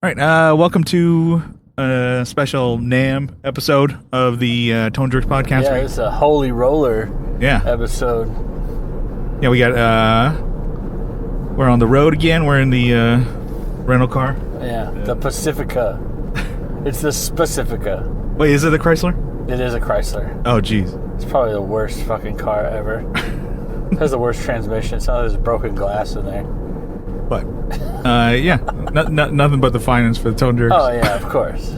All right, welcome to a special NAMM episode of the Tone Jerks podcast. Yeah, it's a holy roller episode. Yeah, we got, we're on the road again. We're in the rental car. Yeah, the Pacifica. It's the Pacifica. Wait, is it a Chrysler? It is a Chrysler. Oh, jeez. It's probably the worst fucking car ever. It has the worst transmission. It's not there's broken glass in there. But, yeah, nothing but the finance for the Tone Jerks. Oh, yeah, of course.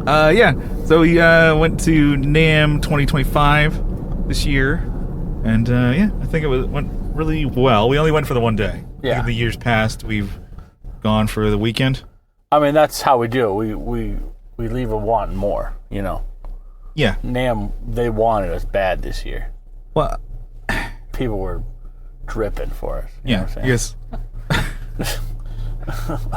Yeah, so we went to NAMM 2025 this year, and yeah, I think went really well. We only went for the one day. Yeah. In the years past, we've gone for the weekend. I mean, that's how we do it. We leave a wanting more, you know. Yeah. NAMM, they wanted us bad this year. Well, people were dripping for us. You know what I'm I guess.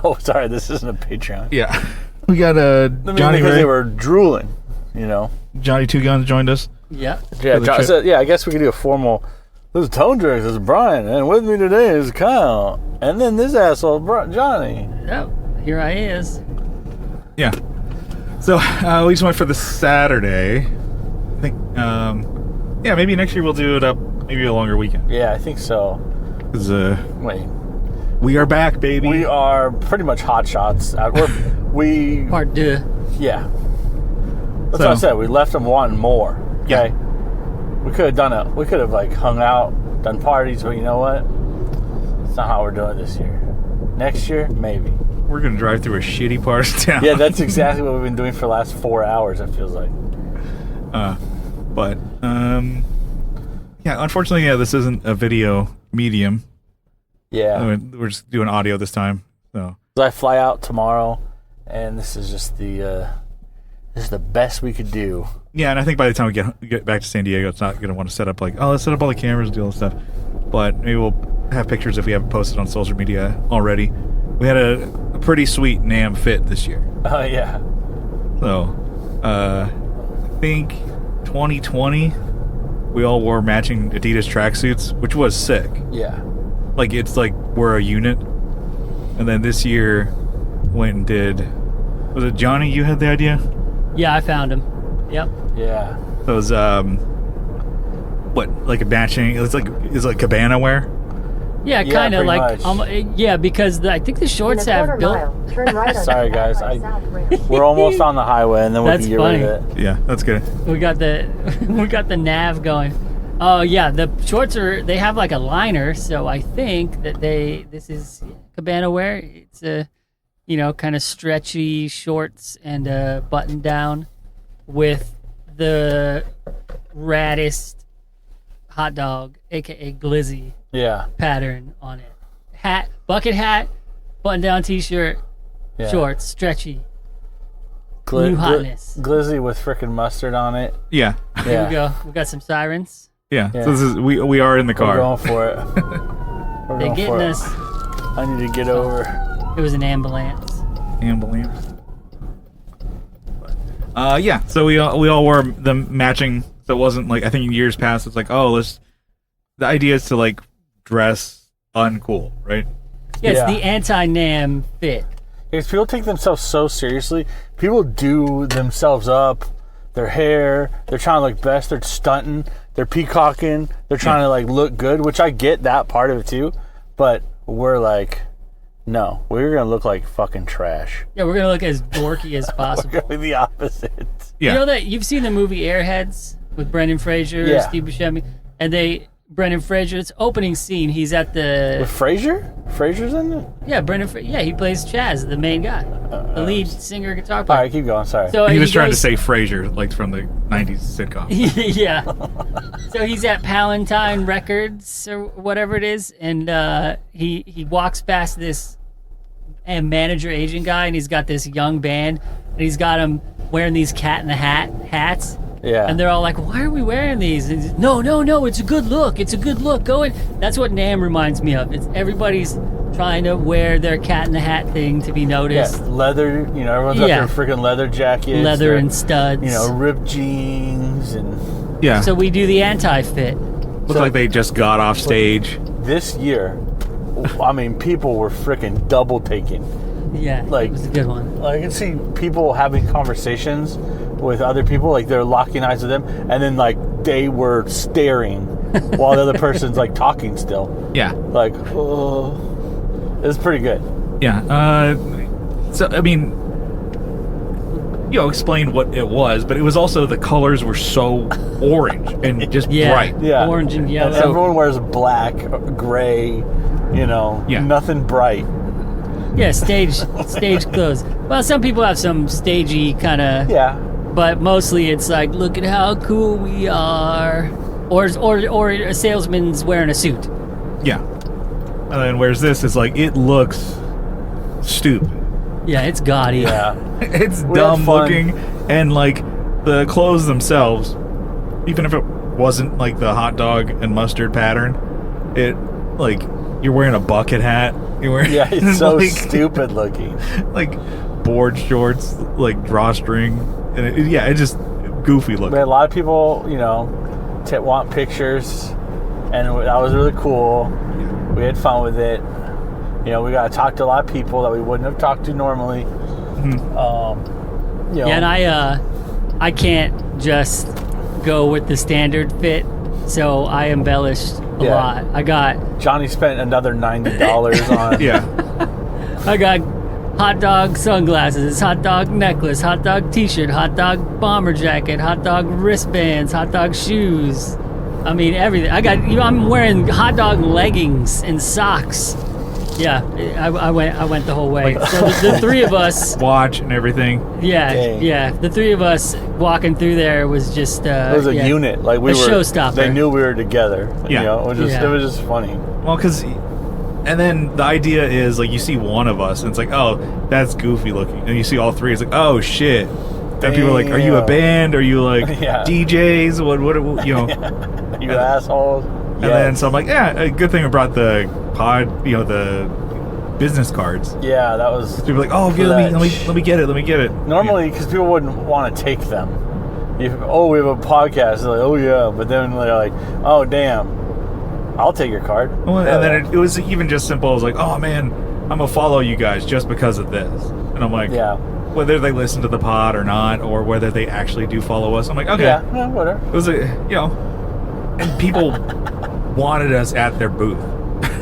Oh, sorry, this isn't a Patreon. Yeah. We got Johnny because Ray. they were drooling, you know. Johnny Two Guns joined us. Yeah. Yeah, I guess we could do a formal. This is Tone Jerks, this is Brian, and with me today is Kyle, and then this asshole, Johnny. Yep, here I is. Yeah. So we just went for the Saturday. I think. Yeah, maybe next year we'll do it up. Maybe a longer weekend. Yeah, I think so. 'Cause, wait. We are back, baby. We are pretty much hot shots. We Part deux. Yeah. That's what I said. We left them wanting more. Okay. Yeah. We could have done it. We could have hung out, done parties, but you know what? It's not how we're doing it this year. Next year, maybe. We're gonna drive through a shitty part of town. Yeah, that's exactly what we've been doing for the last 4 hours. It feels like. But yeah. Unfortunately, this isn't a video medium. Yeah. We're just doing audio this time. So I fly out tomorrow, and this is just the best we could do. yeah, and I think by the time we get back to San Diego, it's not gonna want to set up let's set up all the cameras and do all this stuff. But maybe we'll have pictures if we haven't posted on social media already. We had a pretty sweet NAMM Fit this year. Oh yeah. So I think 2020 we all wore matching Adidas tracksuits, which was sick. Yeah. It's like we're a unit. And then this year went and did, was it Johnny you had the idea? Yeah, I found him. Yep. Yeah. Those what, like a matching, it's like cabana wear? Yeah, Yeah, kind of pretty like yeah, because I think the shorts have built. Turn right. Sorry guys, we're almost on the highway, and then we That's can get funny. rid of it. Yeah, that's good. We got the nav going. Oh yeah, the shorts they have like a liner, so I think that this is cabana wear. It's a kind of stretchy shorts and a button down with the raddest hot dog, aka glizzy Yeah. pattern on it. Bucket hat, button down t-shirt, Yeah. shorts, stretchy. New hotness. Glizzy with frickin' mustard on it. Yeah. Here Yeah. we go. We got some sirens. Yeah. Yeah. So this is we are in the We're car. going for it. We're They're going getting for it. us. I need to get over. It was an ambulance. Ambulance. Yeah, so we all wore them matching, so it wasn't I think in years past it's the idea is to dress uncool, right? Yeah, it's Yeah. the anti-NAMM fit. Because people take themselves so seriously. People do themselves up, their hair. They're trying to look best. They're stunting. They're peacocking. They're trying to look good, which I get that part of it too. But we're no, we're gonna look like fucking trash. Yeah, we're gonna look as dorky as possible. We're gonna be the opposite. Yeah. You know that you've seen the movie Airheads with Brendan Fraser, Yeah. Steve Buscemi, and Brendan Fraser. It's opening scene. He's at the With Fraser? Fraser's in it? Yeah, he plays Chaz, the main guy, the lead singer, guitar All player. right, keep going. Sorry. So He was trying to goes- say Frasier, from the 90s sitcom. yeah. So he's at Palantine Records or whatever it is, and he walks past this manager agent guy, and he's got this young band, and he's got him wearing these Cat in the Hat hats. Yeah. And they're all like, "Why are we wearing these?" And he's, no, it's a good look. It's a good look. Go in. That's what NAMM reminds me of. It's everybody's trying to wear their Cat in the Hat thing to be noticed. Leather. Everyone's got their freaking leather jackets. Leather their, and studs. ripped jeans and. Yeah. So we do the anti-fit. Looked like they just got off stage. This year, I mean, people were freaking double taking. Yeah, Like- it was a good one. I can see people having conversations with other people, like they're locking eyes with them, and then like they were staring while the other person's like talking still. Yeah. Like, oh, it's pretty good. Yeah. So, I mean, explain what it was, but it was also the colors were so orange and just Yeah, bright. Yeah. orange and And yellow. everyone wears black, gray, Yeah. nothing bright. Yeah, stage clothes. Well, some people have some stagey kind of, Yeah. but mostly it's like, look at how cool we are, or a salesman's wearing a suit. Yeah. And then whereas this is like, it looks stupid. Yeah, it's gaudy. Yeah. It's We had dumb fun. looking, and like the clothes themselves, even if it wasn't like the hot dog and mustard pattern, it like you're wearing a bucket hat. You're wearing Yeah, it's so like, stupid looking. like board shorts, like drawstring, and it's just goofy We looking. had a lot of people, want pictures, and that was really cool. We had fun with it. We got to talk to a lot of people that we wouldn't have talked to normally. Yeah, and I can't just go with the standard fit, so I embellished a Yeah. lot. I got Johnny spent another $90 on. Yeah, hot dog sunglasses, hot dog necklace, hot dog t-shirt, hot dog bomber jacket, hot dog wristbands, hot dog shoes. I mean everything. I'm wearing hot dog leggings and socks. Yeah, I went the whole way. So the three of us, watch and everything. yeah, the three of us walking through there was just It was a unit. Like we A were. showstopper. They knew we were together. Yeah. It was just funny. Well, and then the idea is like you see one of us, and it's like, oh, that's goofy looking, and you see all three, it's like, oh shit. Then people are like, are you a Damn. band? Are you like Yeah. DJs? What You assholes. And then so I'm like, yeah, a good thing I brought the the business cards. Yeah, that was. People are like, oh, okay, let me get it. Normally, because people wouldn't want to take them. We have a podcast. They're like, oh yeah, but then they're like, oh damn, I'll take your card. Well, and then it was even just simple. I was like, oh man, I'm gonna follow you guys just because of this. And I'm like, Yeah. whether they listen to the pod or not, or whether they actually do follow us, I'm like, okay. Yeah, whatever. It was and people wanted us at their booth.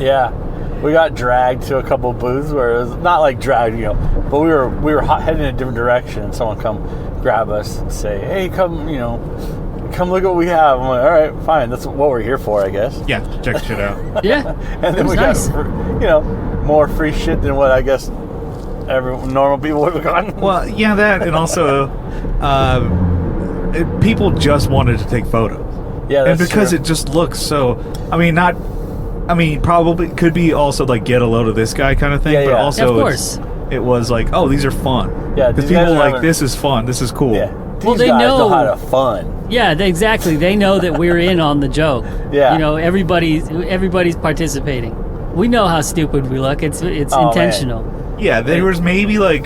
Yeah, we got dragged to a couple booths where it was not like dragged, but we were heading in a different direction, and someone come grab us and say, "Hey, come look what we have." I'm like, "All right, fine. That's what we're here for, I guess." Yeah, check the shit out. Yeah, And then it was we nice. got more free shit than what I guess normal people would have gotten. Well, yeah, that, and also people just wanted to take photos. Yeah, and that's because true. it just looks so. Probably could be also like get a load of this guy kind of thing, Yeah, but yeah. also Of course. it was like, oh, these are fun. Yeah, because these guys people are like having- this is fun. This is cool. Yeah, Well, these they guys know know- how to fun. Yeah, exactly. They know that we're in on the joke. Yeah. Everybody's participating. We know how stupid we look. It's Oh, intentional. Yeah, there was maybe like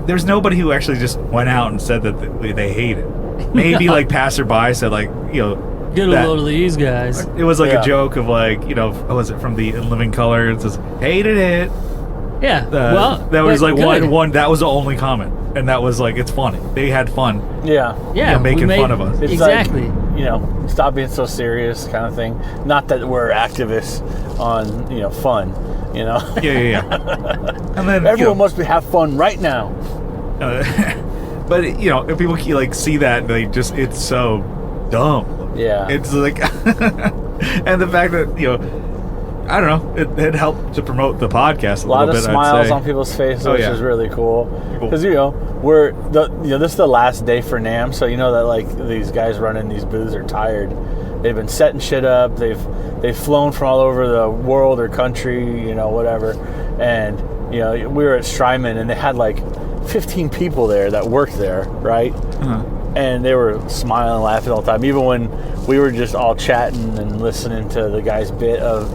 there's nobody who actually just went out and said that they hate it. Maybe No. like passerby said like Get a that- load of these guys. It was like Yeah. a joke of like what was it from the In Living Color? It says hated it. Yeah. Well, that was but like good. one. That was the only comment, and that was like it's funny. They had fun. Yeah. Yeah, we making fun of us. It's Exactly. like, stop being so serious kind of thing. Not that we're activists on, fun, Yeah. And then Everyone must have fun right now. but if people like see that, they just it's so dumb. Yeah. It's like, and the fact that I don't know, it helped to promote the podcast a A lot little of bit. smiles I'd say. on people's faces, Oh, which yeah. is really cool. Cool. Because this is the last day for NAMM, so that like these guys running these booths are tired. They've been setting shit up. They've flown from all over the world or country, whatever. And we were at Strymon, and they had like 15 people there that worked there, right? Uh-huh. And they were smiling, laughing all the time, even when we were just all chatting and listening to the guy's bit of,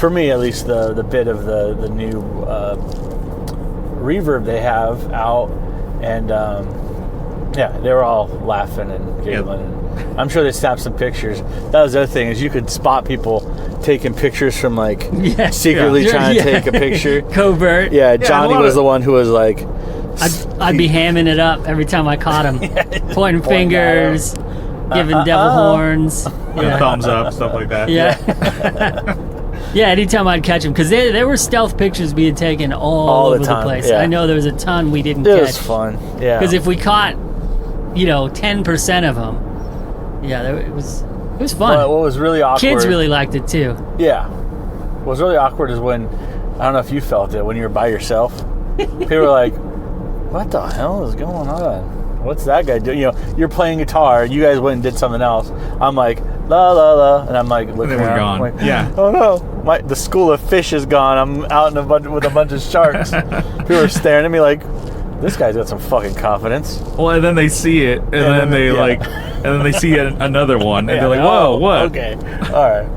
for me at least, the bit of the new reverb they have out, and they were all laughing and giggling. And I'm sure they snapped some pictures. That was the other thing, is you could spot people taking pictures from like Yeah. secretly Yeah. trying to Yeah. take a picture. Covert. Yeah, Johnny was the one who was like, I'd be hamming it up every time I caught him. Pointing fingers, giving devil horns. Yeah, thumbs up, stuff like that. Yeah. Yeah, anytime I'd catch him. Because there were stealth pictures being taken all over the place. Yeah. I know there was a ton we didn't it catch. was fun. Yeah. Because if we caught, 10% of them, it was fun. But what was really awkward... Kids really liked it too. Yeah. What was really awkward is when, I don't know if you felt it, when you were by yourself, people were like, what the hell is going on? What's that guy doing? You're playing guitar, you guys went and did something else. I'm like, la la la, and I'm like looking And then we're around. gone. I'm like, Yeah. oh no, the school of fish is gone. I'm out with a bunch of sharks. People are staring at me like, this guy's got some fucking confidence. Well, and then they see it, and then they and then they see another one, and they're like, "Whoa, what?" Okay, all right.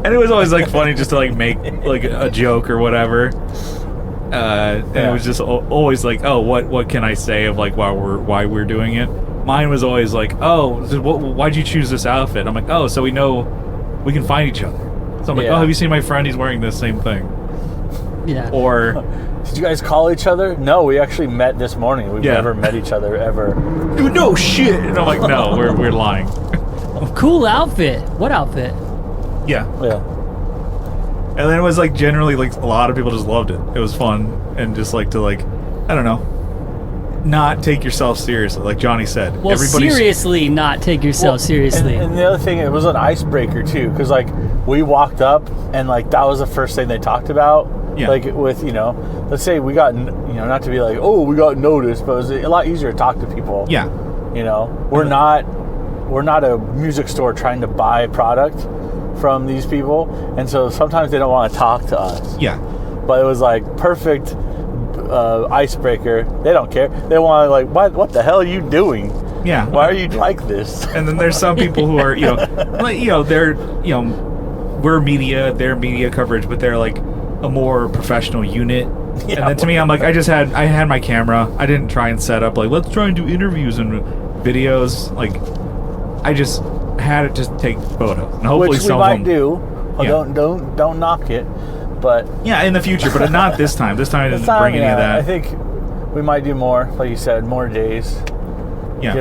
And it was always like funny just to like make like a joke or whatever. And it was just always like, "Oh, what can I say of like why we're doing it?" Mine was always like, "Oh, why'd you choose this outfit?" I'm like, "Oh, so we know we can find each other." So I'm like, "Oh, have you seen my friend? He's wearing this same thing." Yeah. Or did you guys call each other? No, we actually met this morning. We've never met each other ever. Dude, no shit. And I'm like, no, we're lying. Cool outfit. What outfit? Yeah. Yeah. And then it was like generally like a lot of people just loved it. It was fun and just like to like, I don't know, not take yourself seriously. Like Johnny said. Well, seriously, not take yourself seriously. And the other thing, it was an icebreaker too, because like we walked up and like that was the first thing they talked about. Yeah. Like with, let's say we got, not to be like, oh, we got noticed, but it was a lot easier to talk to people. Yeah. We're not a music store trying to buy product from these people, and so sometimes they don't want to talk to us. Yeah. But it was like perfect icebreaker. They don't care. They want to like, what the hell are you doing? Yeah. Why are you like this? And then there's some people who are, they're, we're media, they're media coverage, but they're like a more professional unit. Yeah, and then to me, I'm like, I had my camera. I didn't try and set up like, let's try and do interviews and videos. Like, I just had it just take photos. And hopefully which we might do. Well, don't knock it. But yeah, in the future, but not this time. This time I didn't bring any of that. I think we might do more, like you said, more days. Yeah.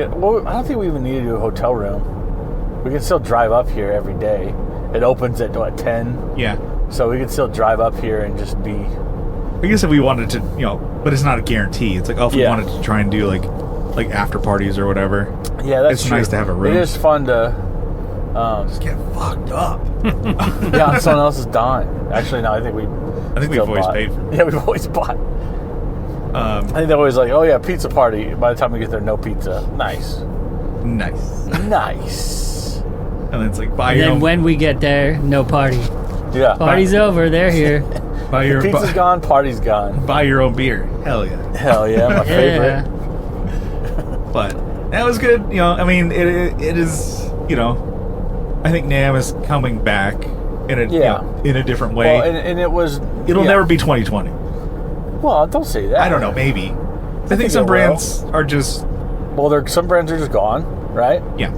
Well, I don't think we even need to do a hotel room. We can still drive up here every day. It opens at 10. Yeah. So we could still drive up here and just be. I guess if we wanted to, but it's not a guarantee. It's like, if we wanted to try and do like after parties or whatever. Yeah, that's it's nice to have a room. It is fun to just get fucked up. Yeah, on someone else's dime. Actually, no, I think we've always paid for it. Yeah, we've always bought. I think they're always like, oh yeah, pizza party. By the time we get there, no pizza. Nice. And then it's like, buy your own. When we get there, no party. Yeah. Party's over. They're here. Pizza's gone, party's gone. Buy your own beer. Hell yeah. Hell yeah, my favorite. But that was good. I mean, it is, I think NAMM is coming back in a in a different way. Well, and it'll never be 2020. Well, don't say that. I don't know, maybe. I think some brands are just some brands are just gone, right? Yeah.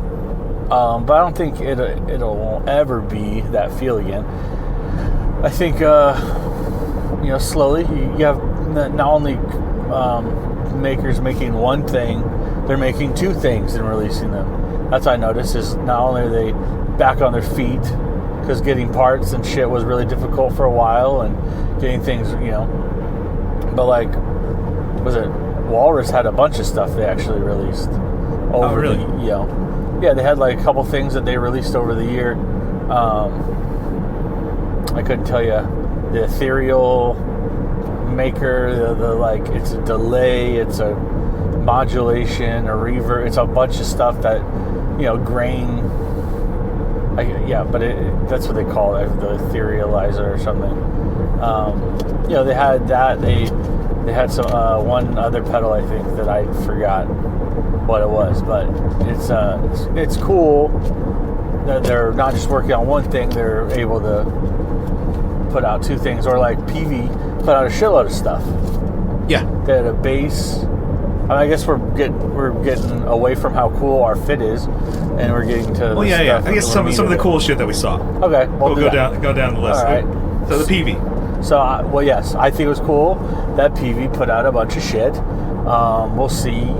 But I don't think it'll ever be that feel again. I think slowly you have not only makers making one thing, they're making two things and releasing them. That's what I noticed, is not only are they back on their feet, because getting parts and shit was really difficult for a while, and getting things, but like, was it Walrus had a bunch of stuff they actually released over yeah, they had like a couple things that they released over the year. I couldn't tell you the ethereal maker, the like, it's a delay, it's a modulation, a reverb, it's a bunch of stuff that, grain. But that's what they call it, the etherealizer or something. They had that. They had some one other pedal, I think, that I forgot what it was, but it's cool that they're not just working on one thing; they're able to put out two things, or like PV put out a shitload of stuff. Yeah, they had a bass I guess we're getting away from how cool our fit is, and we're getting to. Well, yeah. I guess some of the cool shit that we saw. Okay, We'll go down the list. All right. So the PV. So, well, yes, I think it was cool that PV put out a bunch of shit. We'll see.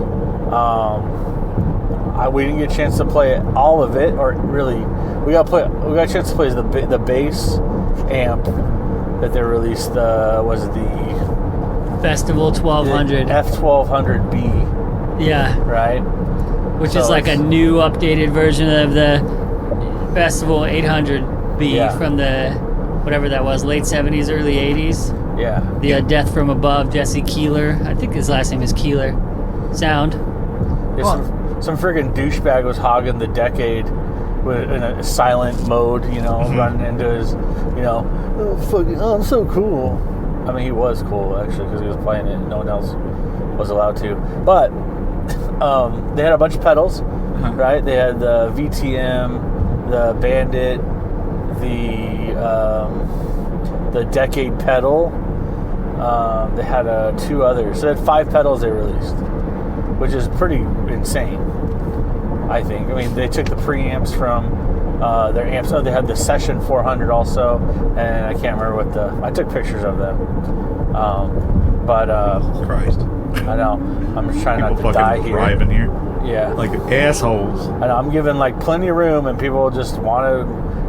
We didn't get a chance to play all of it, or really, we got a chance to play the bass amp that they released. Was it the Festival 1200? F1200B, Yeah. right? Which So is like a it's- new updated version of the Festival 800B Yeah. from the, whatever that was, late 70s, early 80s. Yeah. The Death from Above, Jesse Keeler. I think his last name is Keeler. Sound. Yeah, some friggin' douchebag was hogging the Decade in a silent mode, running into his, I'm so cool. I mean, he was cool, actually, because he was playing it and no one else was allowed to. But they had a bunch of pedals, right? They had the VTM, the Bandit, the Decade pedal. They had 2 others. So they had 5 pedals they released, which is pretty insane, I think. I mean, they took the preamps from their amps. Oh, they had the Session 400 also, and I can't remember I took pictures of them. Christ. I know. I'm just trying People not to die fucking here. driving here. Yeah. Like assholes. I know. I'm giving like plenty of room, and people just want to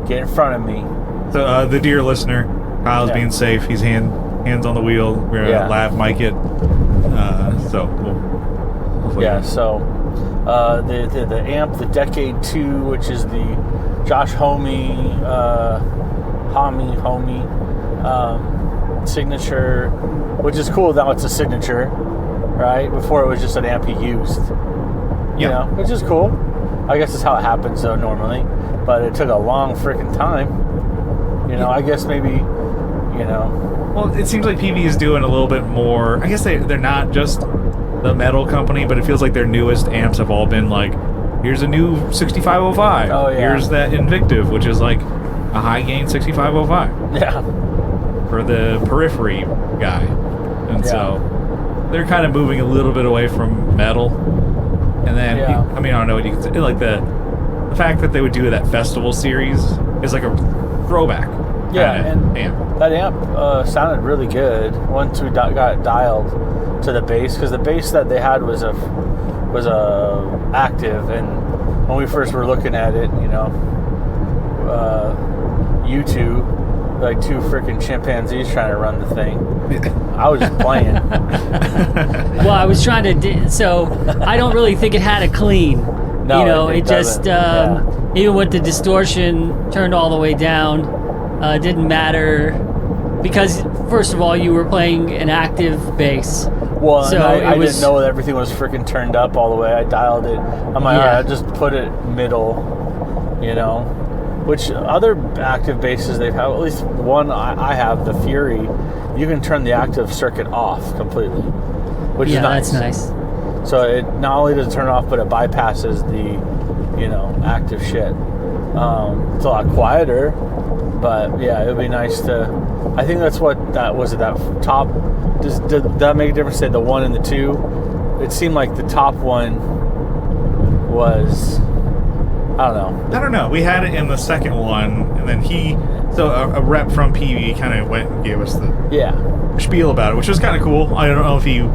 get in front of me. So the dear listener, Kyle's being safe. He's hands on the wheel. We're gonna lav mic it. So we'll Yeah. So the amp, the Decade 2, which is the Josh Homme signature, which is cool. Now it's a signature, right? Before it was just an amp he used. Which is cool. I guess that's how it happens though normally, but it took a long freaking time. I guess maybe, Well, it seems like PV is doing a little bit more. I guess they're not just the metal company, but it feels like their newest amps have all been like, here's a new 6505. Oh, yeah. Here's that Invictive, which is like a high gain 6505 Yeah. for the periphery guy. And so they're kind of moving a little bit away from metal. And then, I don't know what you could say. Like the fact that they would do that festival series is like a throwback. Yeah, and amp. that amp sounded really good once we got dialed to the bass, because the bass that they had was active, and when we first were looking at it, you two, like 2 freaking chimpanzees trying to run the thing. I was just playing. Well, I was trying to. So I don't really think it had a clean. No, it just even with the distortion turned all the way down, didn't matter, because first of all you were playing an active bass. Well, so and I didn't know that everything was freaking turned up all the way. I dialed it. I'm like, all right, I'll just put it middle, Which other active basses they've had, at least one I have, the Fury, you can turn the active circuit off completely, which is nice. That's nice. So it not only does it turn off, but it bypasses the, active shit. It's a lot quieter, but yeah, it would be nice to. I think that's what that was. That top. Did that make a difference? Say the 1 and the 2. It seemed like the top one was. I don't know. We had it in the second one, and then a rep from PV kind of went and gave us the spiel about it, which was kind of cool. I don't know if you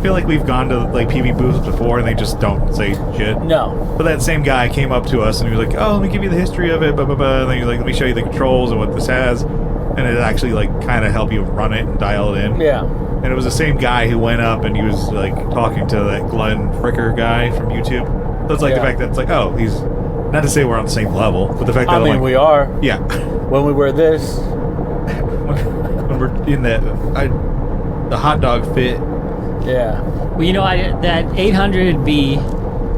feel like we've gone to like PV booths before and they just don't say shit. No. But that same guy came up to us and he was like, "Oh, let me give you the history of it, blah blah blah." And then he was like, "Let me show you the controls and what this has," and it actually like kind of help you run it and dial it in. Yeah. And it was the same guy who went up and he was like talking to that Glenn Fricker guy from YouTube. So it's like the fact that it's like, oh, he's. Not to say we're on the same level, but the fact that we are. Yeah. When we wear this. when we're in the hot dog fit. Yeah. Well, that 800B,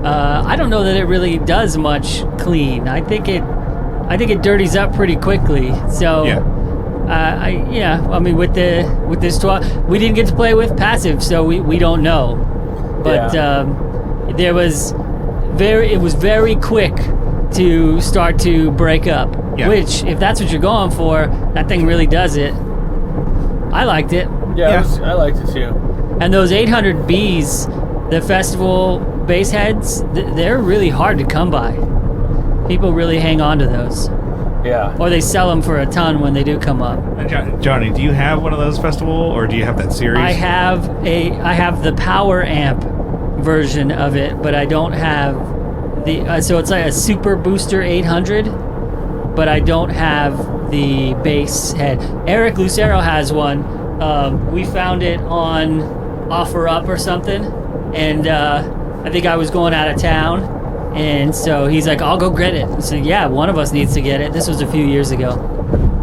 I don't know that it really does much clean. I think it dirties up pretty quickly. So with this 12, we didn't get to play with passive, so we don't know. But it was very quick to start to break up. Yeah. Which, if that's what you're going for, that thing really does it. I liked it. Yeah. I liked it too. And those 800Bs, the festival bass heads, they're really hard to come by. People really hang on to those. Yeah. Or they sell them for a ton when they do come up. Johnny, do you have one of those festival, or do you have that series? I have the power amp version of it, but I don't have the so it's like a Super Booster 800, but I don't have the bass head. Eric Lucero has one. We found it on OfferUp or something, and I think I was going out of town, and so he's like, I'll go get it. So yeah, one of us needs to get it. This was a few years ago.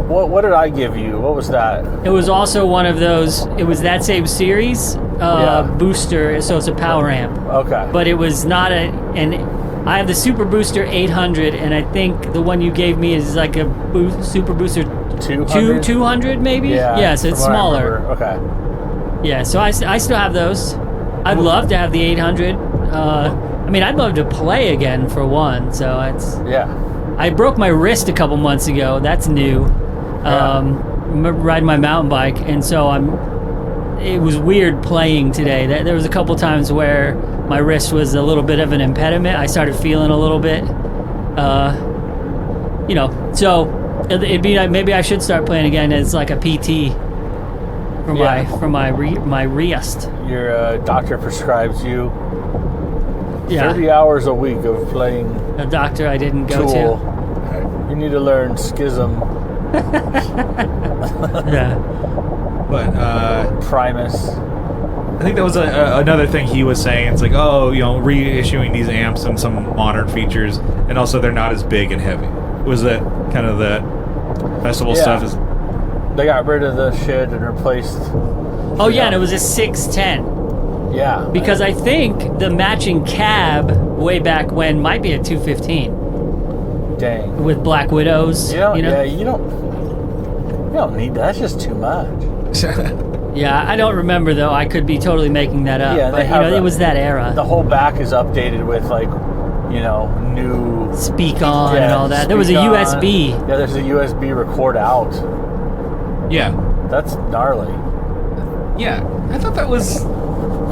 What did I give you? What was that? It was also one of those, it was that same series, booster, so it's a power amp. Okay. But it was not and I have the Super Booster 800, and I think the one you gave me is like a Super Booster 200 maybe? Yeah, so it's smaller. Okay. Yeah, so I still have those. I'd love to have the 800. I mean, I'd love to play again for one, so it's... Yeah. I broke my wrist a couple months ago. That's new. Riding my mountain bike, and so it was weird playing today. There was a couple times where my wrist was a little bit of an impediment. I started feeling a little bit, so it'd be like maybe I should start playing again as like a PT for my wrist. Your doctor prescribes you 30 hours a week of playing. A doctor I didn't go Tool. to. You need to learn Schism. Yeah. But Primus. I think that was another thing he was saying. It's like, reissuing these amps and some modern features, and also they're not as big and heavy. Was that kind of the festival stuff? They got rid of the shit and replaced. Oh yeah, and it was a 610. Yeah. Because I think the matching cab way back when might be a 215. Dang. With Black Widows. Yeah, you don't need that. That's just too much. Yeah, I don't remember though. I could be totally making that up. Yeah, but it was that era. The whole back is updated with new speak on and all that. There was a USB. Yeah, there's a USB record out. Yeah. That's gnarly. Yeah, I thought that was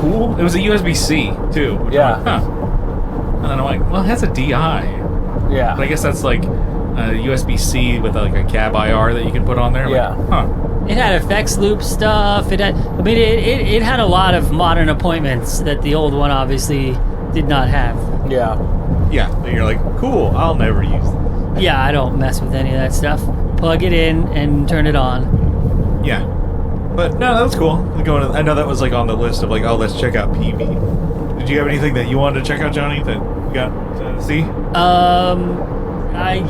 cool. It was a USB-C too. Yeah. I'm like, huh. And then I'm like, well, it has a DI. Yeah. But I guess that's like a USB-C with like a cab IR that you can put on there. Yeah. Like, huh. It had effects loop stuff. It had a lot of modern appointments that the old one obviously did not have. Yeah. Yeah. And you're like, cool. I'll never use this. Yeah, I don't mess with any of that stuff. Plug it in and turn it on. Yeah. But no, that was cool. I know that was like on the list of like, oh, let's check out PV. Did you have anything that you wanted to check out, Johnny, that you got to see?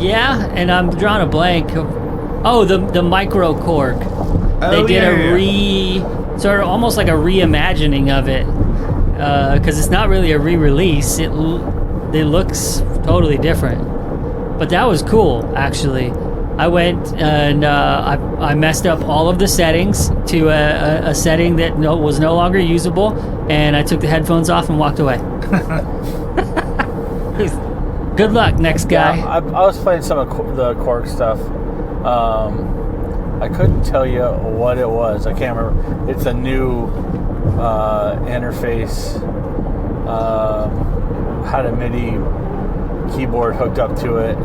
Yeah, and I'm drawing a blank. The Micro Korg. They did sort of almost like a reimagining of it, because it's not really a re-release. It looks totally different, but that was cool actually. I went and I messed up all of the settings to a setting that was no longer usable, and I took the headphones off and walked away. Good luck, next guy. Yeah, I was playing some of the Korg stuff. I couldn't tell you what it was. I can't remember. It's a new interface. Had a MIDI keyboard hooked up to it.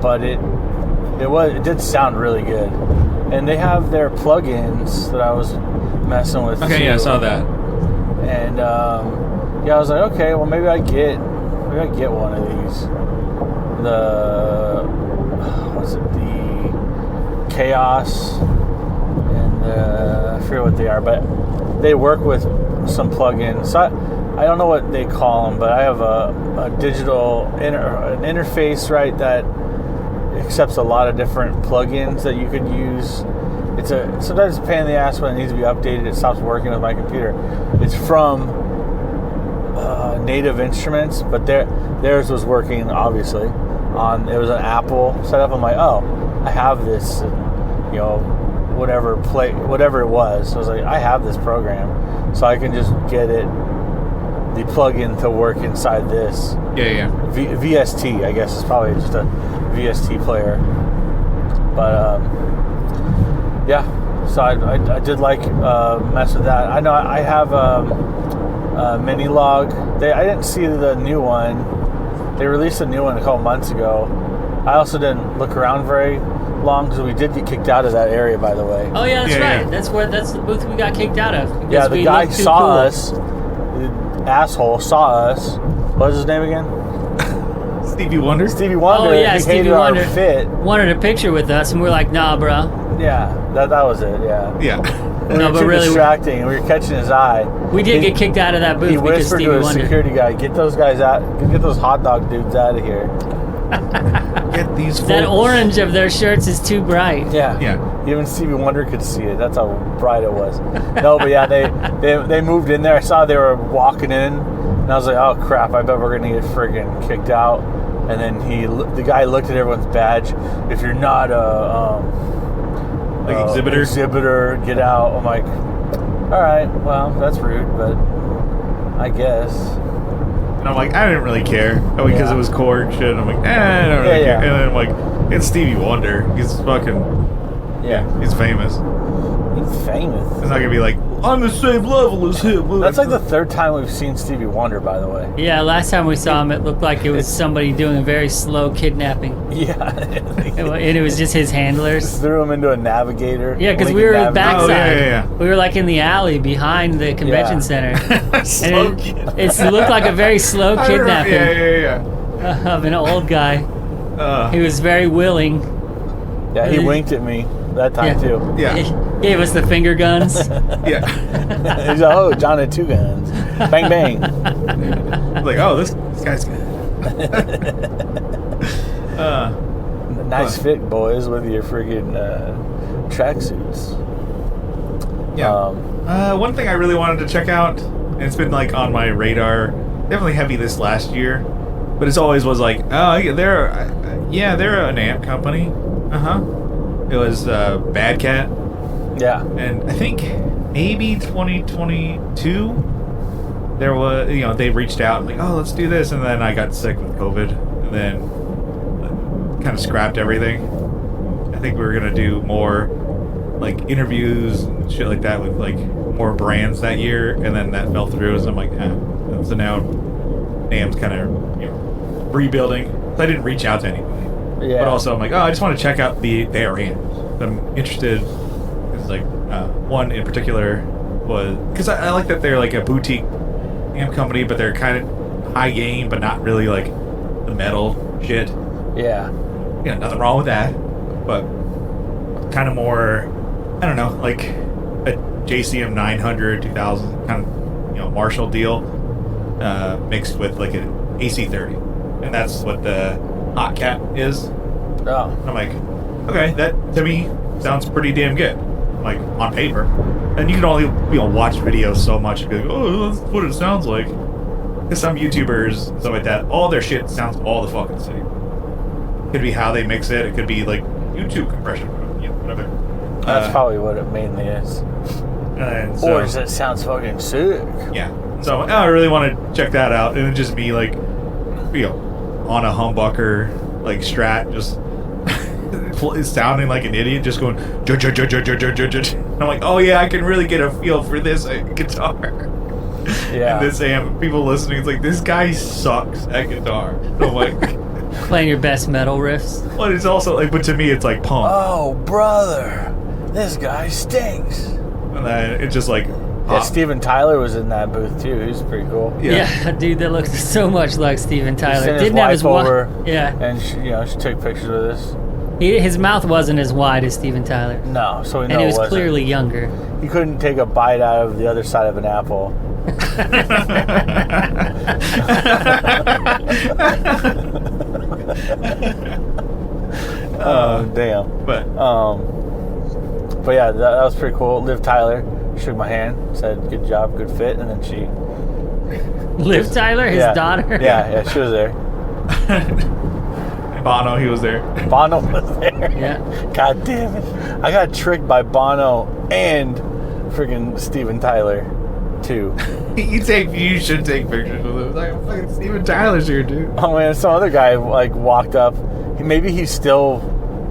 But it did sound really good. And they have their plugins that I was messing with. Okay, too. yeah, I saw that. And I was like, okay, well maybe I get one of these. The Chaos and I forget what they are, but they work with some plugins. So I don't know what they call them, but I have a digital an interface, right, that accepts a lot of different plugins that you could use. Sometimes it's a pain in the ass when it needs to be updated. It stops working with my computer. It's from Native Instruments, but theirs was working obviously. It was an Apple setup. I'm like, oh, I have this, whatever it was. So I was like, I have this program, so I can just get the plugin to work inside this. Yeah. VST, I guess, is probably just a VST player. But So I did like mess with that. I know I have mini log. I didn't see the new one. They released a new one a couple months ago. I also didn't look around very long because we did get kicked out of that area, by the way. Oh yeah, that's right. Yeah. That's the booth we got kicked out of. Yeah, the guy saw us. The asshole saw us. What was his name again? Stevie Wonder. Stevie Wonder. Oh yeah, he Stevie hated Wonder our fit. wanted a picture with us, and we were like, "Nah, bro." Yeah, that was it. Yeah. Yeah. We No, were but too really, distracting. We were catching his eye. we did get kicked out of that booth He because whispered Stevie to his Wonder. security guy, "Get those guys out. Get those hot dog dudes out of here." Get these. That fools. orange of their shirts is too bright. Yeah. Yeah. Even Stevie Wonder could see it. That's how bright it was. No, but yeah, they moved in there. I saw they were walking in, and I was like, "Oh crap! I bet we're gonna get friggin' kicked out." And then the guy looked at everyone's badge. If you're not a exhibitor, get out. I'm like, all right, well, that's rude, but I guess. And I'm like, I didn't really care because it was core and shit. I'm like, I don't really care. And then I'm like, it's Stevie Wonder. He's fucking. Yeah. He's famous. He's famous. It's not gonna be like, I'm the same level as him. That's like the third time we've seen Stevie Wonder, by the way. Yeah, last time we saw him, it looked like it was somebody doing a very slow kidnapping. Yeah. And it was just his handlers. Threw him into a navigator. Yeah, because we were backside. Oh, yeah. We were like in the alley behind the convention center. Slow And kid. it looked like a very slow kidnapping Yeah. of an old guy. He was very willing. Yeah, he winked at me that time too. Yeah. He gave us the finger guns. Yeah. He's like, "Oh, John had two guns. Bang bang." Like, oh, this guy's good. Nice fit, boys, with your friggin' tracksuits. Yeah. One thing I really wanted to check out, and it's been like on my radar, definitely heavy this last year, but it's always was like, oh, yeah, they're an amp company. It was Bad Cat, Yeah. and I think maybe 2022 there was, they reached out like, oh, let's do this, and then I got sick with COVID, and then kind of scrapped everything. I think we were gonna do more like interviews and shit like that with like more brands that year, and then that fell through. So I'm like, so now NAMM's kind of rebuilding. So I didn't reach out to anybody, Yeah. but also I'm like, oh, I just want to check out their amps. I'm interested. It's like one in particular was because I like that they're like a boutique amp company, but they're kind of high gain, but not really like the metal shit. Yeah. Nothing wrong with that, but kind of more, I don't know, like a JCM 900 2000 kind of Marshall deal mixed with like an AC30, and that's what the Hot Cat is. Oh. I'm like, okay, that to me sounds pretty damn good, like on paper. And you can only watch videos so much and be like, oh, that's what it sounds like. Because some YouTubers and stuff like that, all their shit sounds all the fucking same. Could be how they mix it. It could be like YouTube compression, whatever. That's probably what it mainly is. And so, Or does it sounds fucking sick? yeah. So I really want to check that out, and it's just me like, on a humbucker like Strat, just sounding like an idiot, just going. And I'm like, oh yeah, I can really get a feel for this guitar. Yeah. And this amp, people listening, it's like this guy sucks at guitar. And I'm like. Playing your best metal riffs. But it's also like, but to me, it's like punk. Oh, brother, this guy stinks. And then it's just like, Yeah, Steven Tyler was in that booth too. He was pretty cool. Yeah, dude, that looked so much like Steven Tyler. Sent Didn't his have his wife over. Yeah, And she took pictures with us. his mouth wasn't as wide as Steven Tyler, No, so we know and he was it wasn't. clearly younger. He couldn't take a bite out of the other side of an apple. Oh damn! but But yeah, that was pretty cool. Liv Tyler shook my hand, said good job, good fit, and then she. Liv Tyler, his daughter. Yeah, she was there. Bono, he was there. Bono was there. Yeah. God damn it! I got tricked by Bono and friggin' Steven Tyler, too. You should take pictures with him. Like, fucking Steven Tyler's here, dude. Oh man, some other guy like walked up. Maybe he's still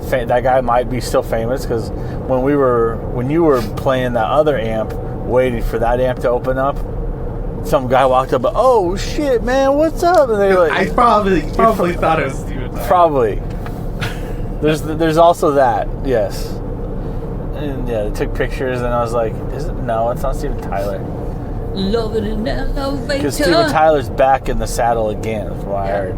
that guy might be still famous because when you were playing that other amp, waiting for that amp to open up, some guy walked up. Oh shit, man, what's up? And they like, I probably thought it was Steven Tyler. Probably. There's also that, yes. And yeah, they took pictures, and I was like, no, it's not Steven Tyler. Love it in that elevator. Because Steven Tyler's back in the saddle again, is what I heard.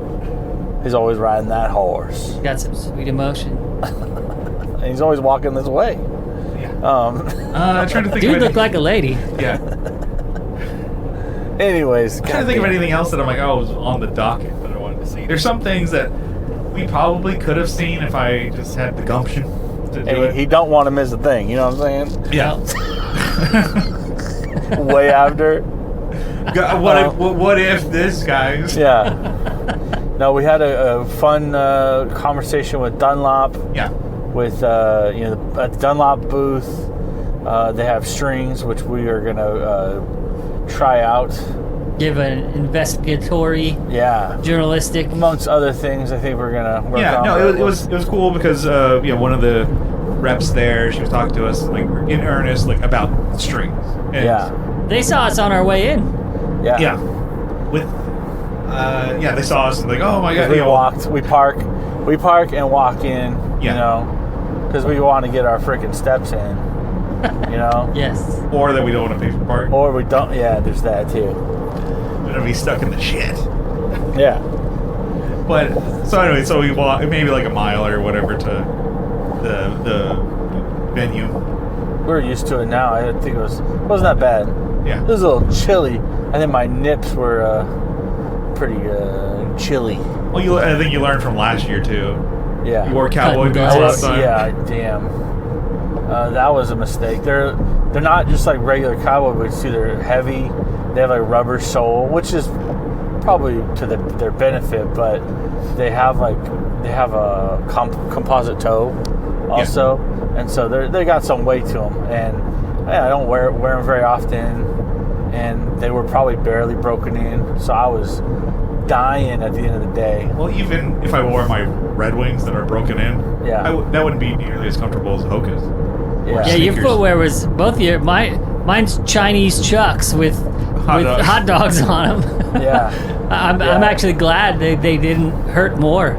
He's always riding that horse. Got some sweet emotion. And he's always walking this way. Yeah. Trying to think Dude of looked like a lady. Yeah. Anyways. I'm trying to think of anything else that I'm like, was on the docket that I wanted to see. There's some things that we probably could have seen if I just had the gumption to do it. He don't want to miss a thing, you know what I'm saying? Yeah. Way after. What if this, guys? Yeah. No, we had a fun conversation with Dunlop. Yeah. With at the Dunlop booth, they have strings which we are gonna try out. Give an investigatory, journalistic, amongst other things. I think we're gonna work on. Yeah, no, it was cool because one of the reps there, she was talking to us like in earnest, like about strings. And they saw us on our way in. Yeah. With they saw us and like, oh my god, we park and walk in. You know, because we want to get our freaking steps in. You know. Yes. Or that we don't want to pay for parking. Or we don't. Yeah, there's that too. We're gonna be stuck in the shit. Yeah. But so anyway, so we walk maybe like a mile or whatever to the venue. We're used to it now. I think it wasn't that bad. Yeah. It was a little chilly. I think my nips were pretty chilly. Well, I think you learned from last year too. Yeah. You wore cowboy boots last time. Yeah, damn. That was a mistake. They're not just like regular cowboy boots too. They're heavy. They have like rubber sole, which is probably to their benefit, but they have a composite toe also, and so they got some weight to them. And I don't wear them very often, and they were probably barely broken in, so I was dying at the end of the day. Well, even if I wore my Red Wings that are broken in, that wouldn't be nearly as comfortable as Hoka's. Yeah, your footwear was mine's Chinese Chucks with hot dogs on them. Yeah. I'm actually glad they didn't hurt more.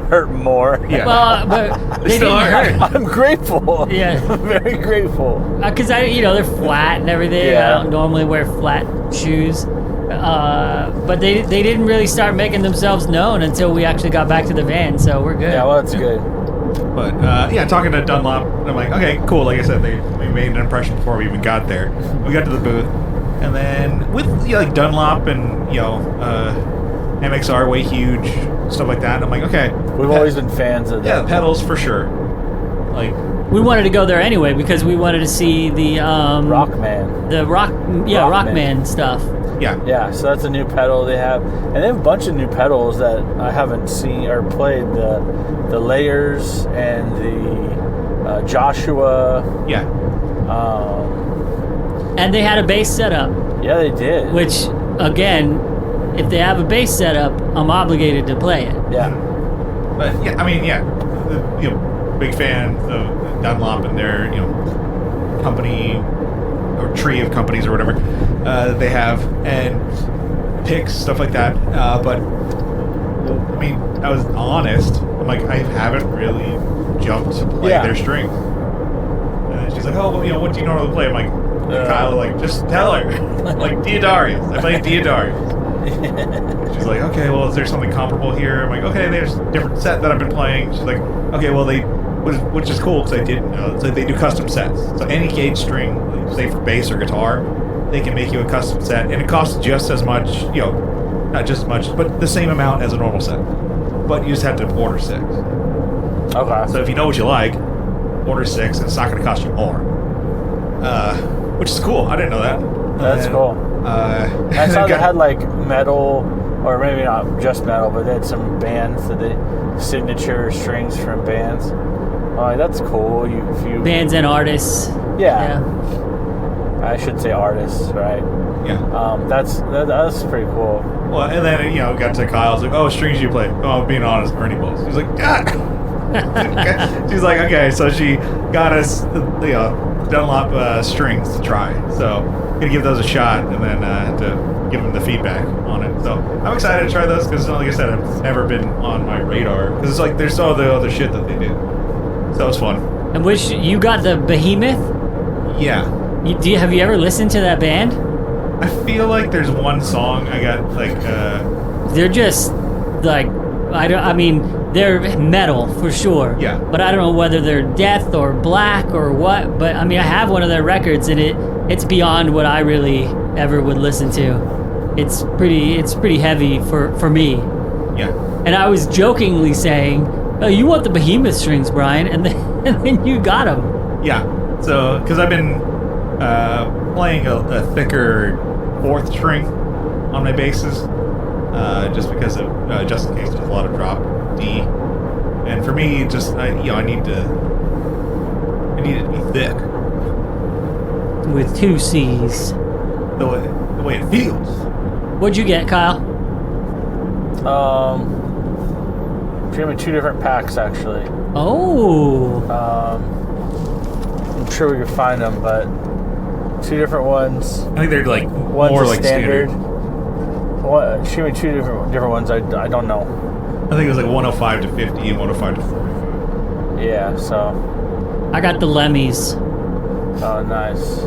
Hurt more. Yeah. Well, but they didn't hurt. I'm grateful. Yeah. I'm very grateful. Because they're flat and everything. Yeah. I don't normally wear flat shoes. But they didn't really start making themselves known until we actually got back to the van, so we're good. Yeah, well, that's good. But talking to Dunlop, I'm like, okay, cool. Like I said, we made an impression before we even got there. We got to the booth, and then with like Dunlop and MXR, way huge stuff like that. I'm like, okay, we've always been fans of that. Yeah, pedals for sure. Like we wanted to go there anyway because we wanted to see the Rockman. The Rockman stuff. Yeah, so that's a new pedal they have. And they have a bunch of new pedals that I haven't seen or played. The Layers and the Joshua. Yeah. And they had a bass setup. Yeah, they did. Which, again, if they have a bass setup, I'm obligated to play it. Yeah. But, big fan of Dunlop and their, company or tree of companies or whatever they have, and picks, stuff like that. But I was honest. I'm like, I haven't really jumped to play their strings. And she's like, oh, well, what do you normally play? I'm like, Kyle, like, just tell her. Like, Diodarius. I play Diodarius. She's like, okay, well, is there something comparable here? I'm like, okay, there's a different set that I've been playing. She's like, okay, well, which is cool because I didn't know. So they do custom sets. So any gauge string, say for bass or guitar, they can make you a custom set, and it costs just as much, not just as much, but the same amount as a normal set. But you just have to order 6. Okay. So if you know what you like, order 6, and it's not going to cost you more. Which is cool. I didn't know that. That's cool. I saw they had like metal, or maybe not just metal, but they had some bands that signature strings from bands. That's cool. If you bands and artists. Yeah. I should say artists, right? Yeah. That's pretty cool. Well, and then, got to Kyle's like, oh, strings you play? Oh, being honest, Ernie Balls. He's like, She's like, okay, so she got us, Dunlop strings to try. So, gonna give those a shot and then to give them the feedback on it. So, I'm excited to try those because, like I said, it's never been on my radar. Because it's like, there's all the other shit that they do. So, it's fun. And which, you got the Behemoth? Yeah. Have you ever listened to that band? I feel like there's one song I got, like, They're just, like, they're metal for sure. Yeah. But I don't know whether they're death or black or what. But I have one of their records, and it's beyond what I really ever would listen to. It's pretty heavy for me. Yeah. And I was jokingly saying, "Oh, you want the Behemoth strings, Brian?" And then you got them. Yeah. So, because I've been playing a thicker fourth string on my basses. Just because of just in case there's a lot of drop D, and for me, just I need it to be thick With 2 C's. the way it feels. What'd you get, Kyle? She gave me 2 different packs actually. Oh. I'm sure we could find them, but 2 different ones. I think they're like One's more a like standard. What? She gave me 2 different ones. I don't know. I think it was like 105 to 50 and 105 to 45. Yeah. So. I got the Lemmys. Oh, nice.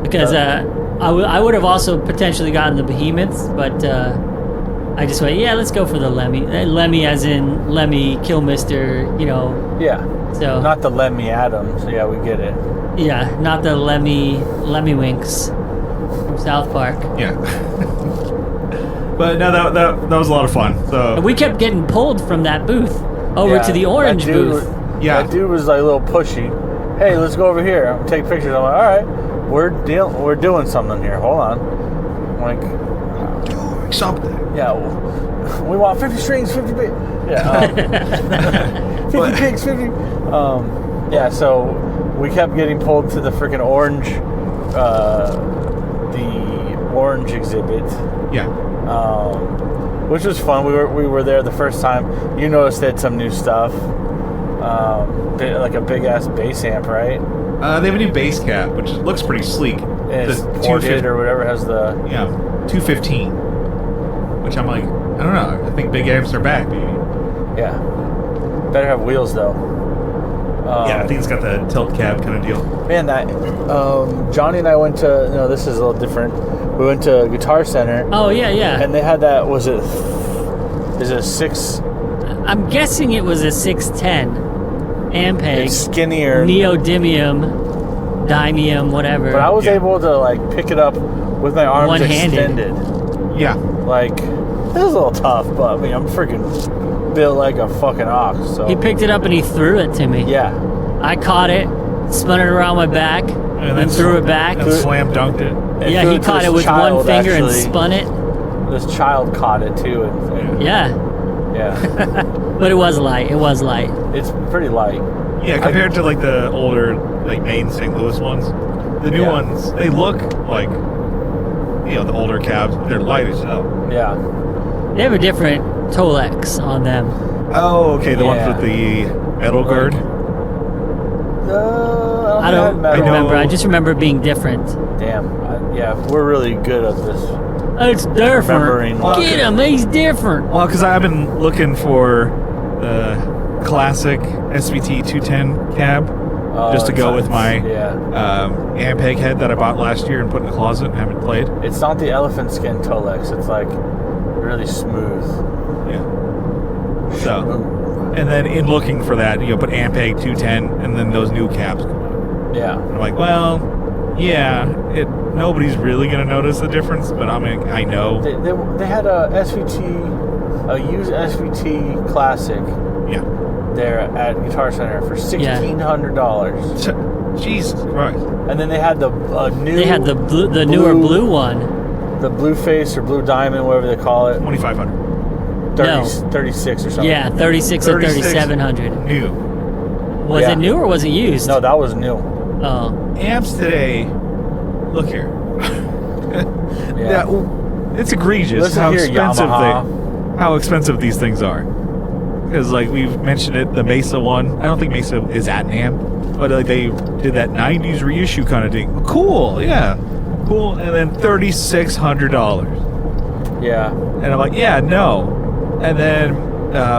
Because I would have also potentially gotten the Behemoths, but I just went, yeah, let's go for the Lemmy. Lemmy as in Lemmy Kilmister, Yeah. So Not the Lemmy Adams. Yeah, we get it. yeah, not the Lemmy Winks from South Park. Yeah. But no, that was a lot of fun. So And we kept getting pulled from that booth over Yeah, to the orange that dude, booth. Yeah. That dude was like a little pushy. Hey, let's go over here. I'm take pictures. I'm like, all right, we're doing something here. Hold on. I'm like, something. yeah, we want 50 strings, 50 pigs. Yeah, 50 pigs, 50. Yeah, so we kept getting pulled to the freaking orange, the orange exhibit. Yeah. Which was fun. We were there the first time. You noticed they had some new stuff, like a big ass bass amp, right? They have a new bass cap, which looks pretty sleek. And it's The ported or whatever has the. Yeah, 215. Which I'm like, I don't know. I think big amps are back, baby. Yeah. Better have wheels though. Yeah, I think it's got the tilt cab kind of deal. Man, that Johnny and I went to. No, this is a little different. We went to Guitar Center. Oh yeah, yeah. And they had that. Is it a 6? I'm guessing it was a 610 Ampeg. It's skinnier. Neodymium, Dymium, whatever. But I was able to like pick it up with my arms One-handed. extended. Yeah. Like, it was a little tough, but I mean, I'm freaking built like a fucking ox. So He picked it up and he threw it to me. yeah, I caught it, spun it around my back, and then threw it back. And slam dunked it. And Yeah, threw he to caught this it with child, one finger and actually. spun it. This child caught it too, and Yeah, yeah, but it was light. It was light. it's pretty light. Yeah, compared to like the older, like main St. Louis ones, the new Yeah. ones, they look like, the older cabs. They're light as hell. Yeah, They have a different Tolex on them. Oh, okay, the ones Yeah. with the metal guard. I don't I know- remember. I just remember it being different. Damn. Yeah, we're really good at this. It's different. Remembering. Get him. He's different. Well, because I've been looking for the classic SVT 210 cab just to go with my Yeah, Ampeg head that I bought last year and put in the closet and haven't played. it's not the elephant skin Tolex. It's like really smooth. Yeah. So, and then in looking for that, put Ampeg 210 and then those new cabs come out. Yeah, I'm like, well, yeah, nobody's really going to notice the difference, but I know. they had a used SVT Classic Yeah. there at Guitar Center for $1,600. Jesus Christ. And then they had the new. They had the newer blue one. The blue face or blue diamond, whatever they call it. 2,500. 36 or something. Yeah, 36 or 3700. New. Was Yeah. it new or was it used? No, that was new. Oh, Amps today look here. Yeah. It's egregious Listen how here, how expensive these things are. Because like we've mentioned it, the Mesa one. I don't think Mesa is at NAMM, but like they did that '90s reissue kind of thing. Cool, yeah, cool. And then $3,600. Yeah. And I'm like, yeah, no. And then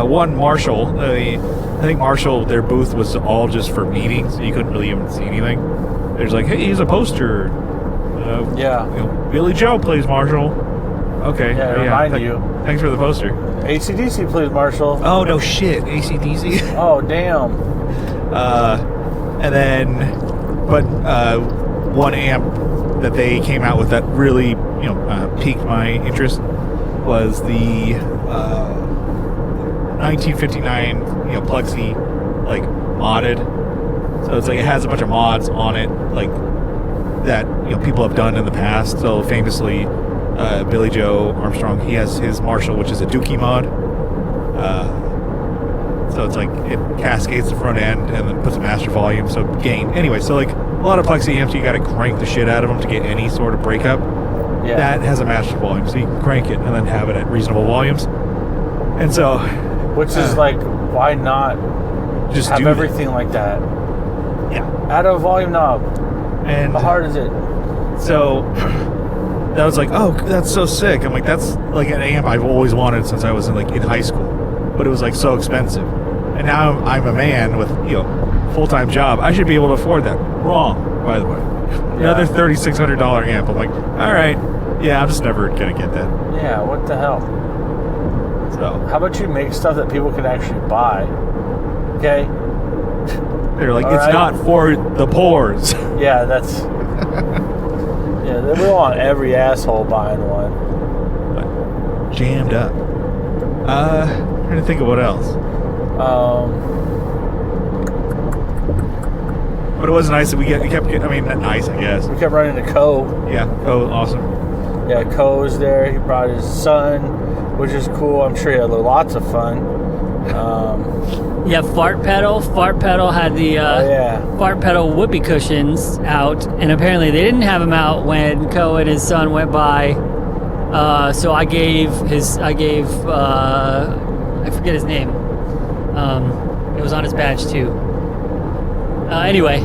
one Marshall. I think Marshall, their booth was all just for meetings. So you couldn't really even see anything. There's like, hey, here's a poster. Yeah. You know, Billy Joe plays Marshall. Okay. Yeah, remind you. Thanks for the poster. AC/DC plays Marshall. Oh, no shit. AC/DC. Oh, damn. And then, but one amp that they came out with that really, piqued my interest was the 1959, Plexi, like, modded. So it's like it has a bunch of mods on it, like, that, people have done in the past. So famously, Billy Joe Armstrong, he has his Marshall, which is a Dookie mod. So it's like it cascades the front end and then puts a master volume, so gain. Anyway, so like a lot of Plexi amps, you got to crank the shit out of them to get any sort of breakup. Yeah. That has a master volume, so you can crank it and then have it at reasonable volumes. And so, which is like, why not just have do everything like that? Yeah. Add a volume knob. And How hard is it? so that was like, oh, that's so sick. I'm like, that's like an amp I've always wanted since I was in high school, but it was like so expensive. And now I'm a man with full-time job. I should be able to afford that. Wrong, by the way. Another $3,600 amp. I'm like, all right, yeah, I'm just never gonna get that. Yeah, what the hell? So How about you make stuff that people can actually buy? Okay. they're like, All it's right. not for the pores. Yeah, that's. Yeah, we don't want every asshole buying one. But jammed up. Trying to think of what else. But it was nice that we kept getting. I mean, not nice, I guess. We kept running into Co. Yeah. Oh, awesome. Yeah, Co was there. He brought his son, which is cool. I'm sure he had lots of fun. Yeah, Fart Pedal. Fart Pedal had the Fart Pedal whoopee cushions out, and apparently they didn't have them out when Co and his son went by. So I forget his name. It was on his badge too. Anyway,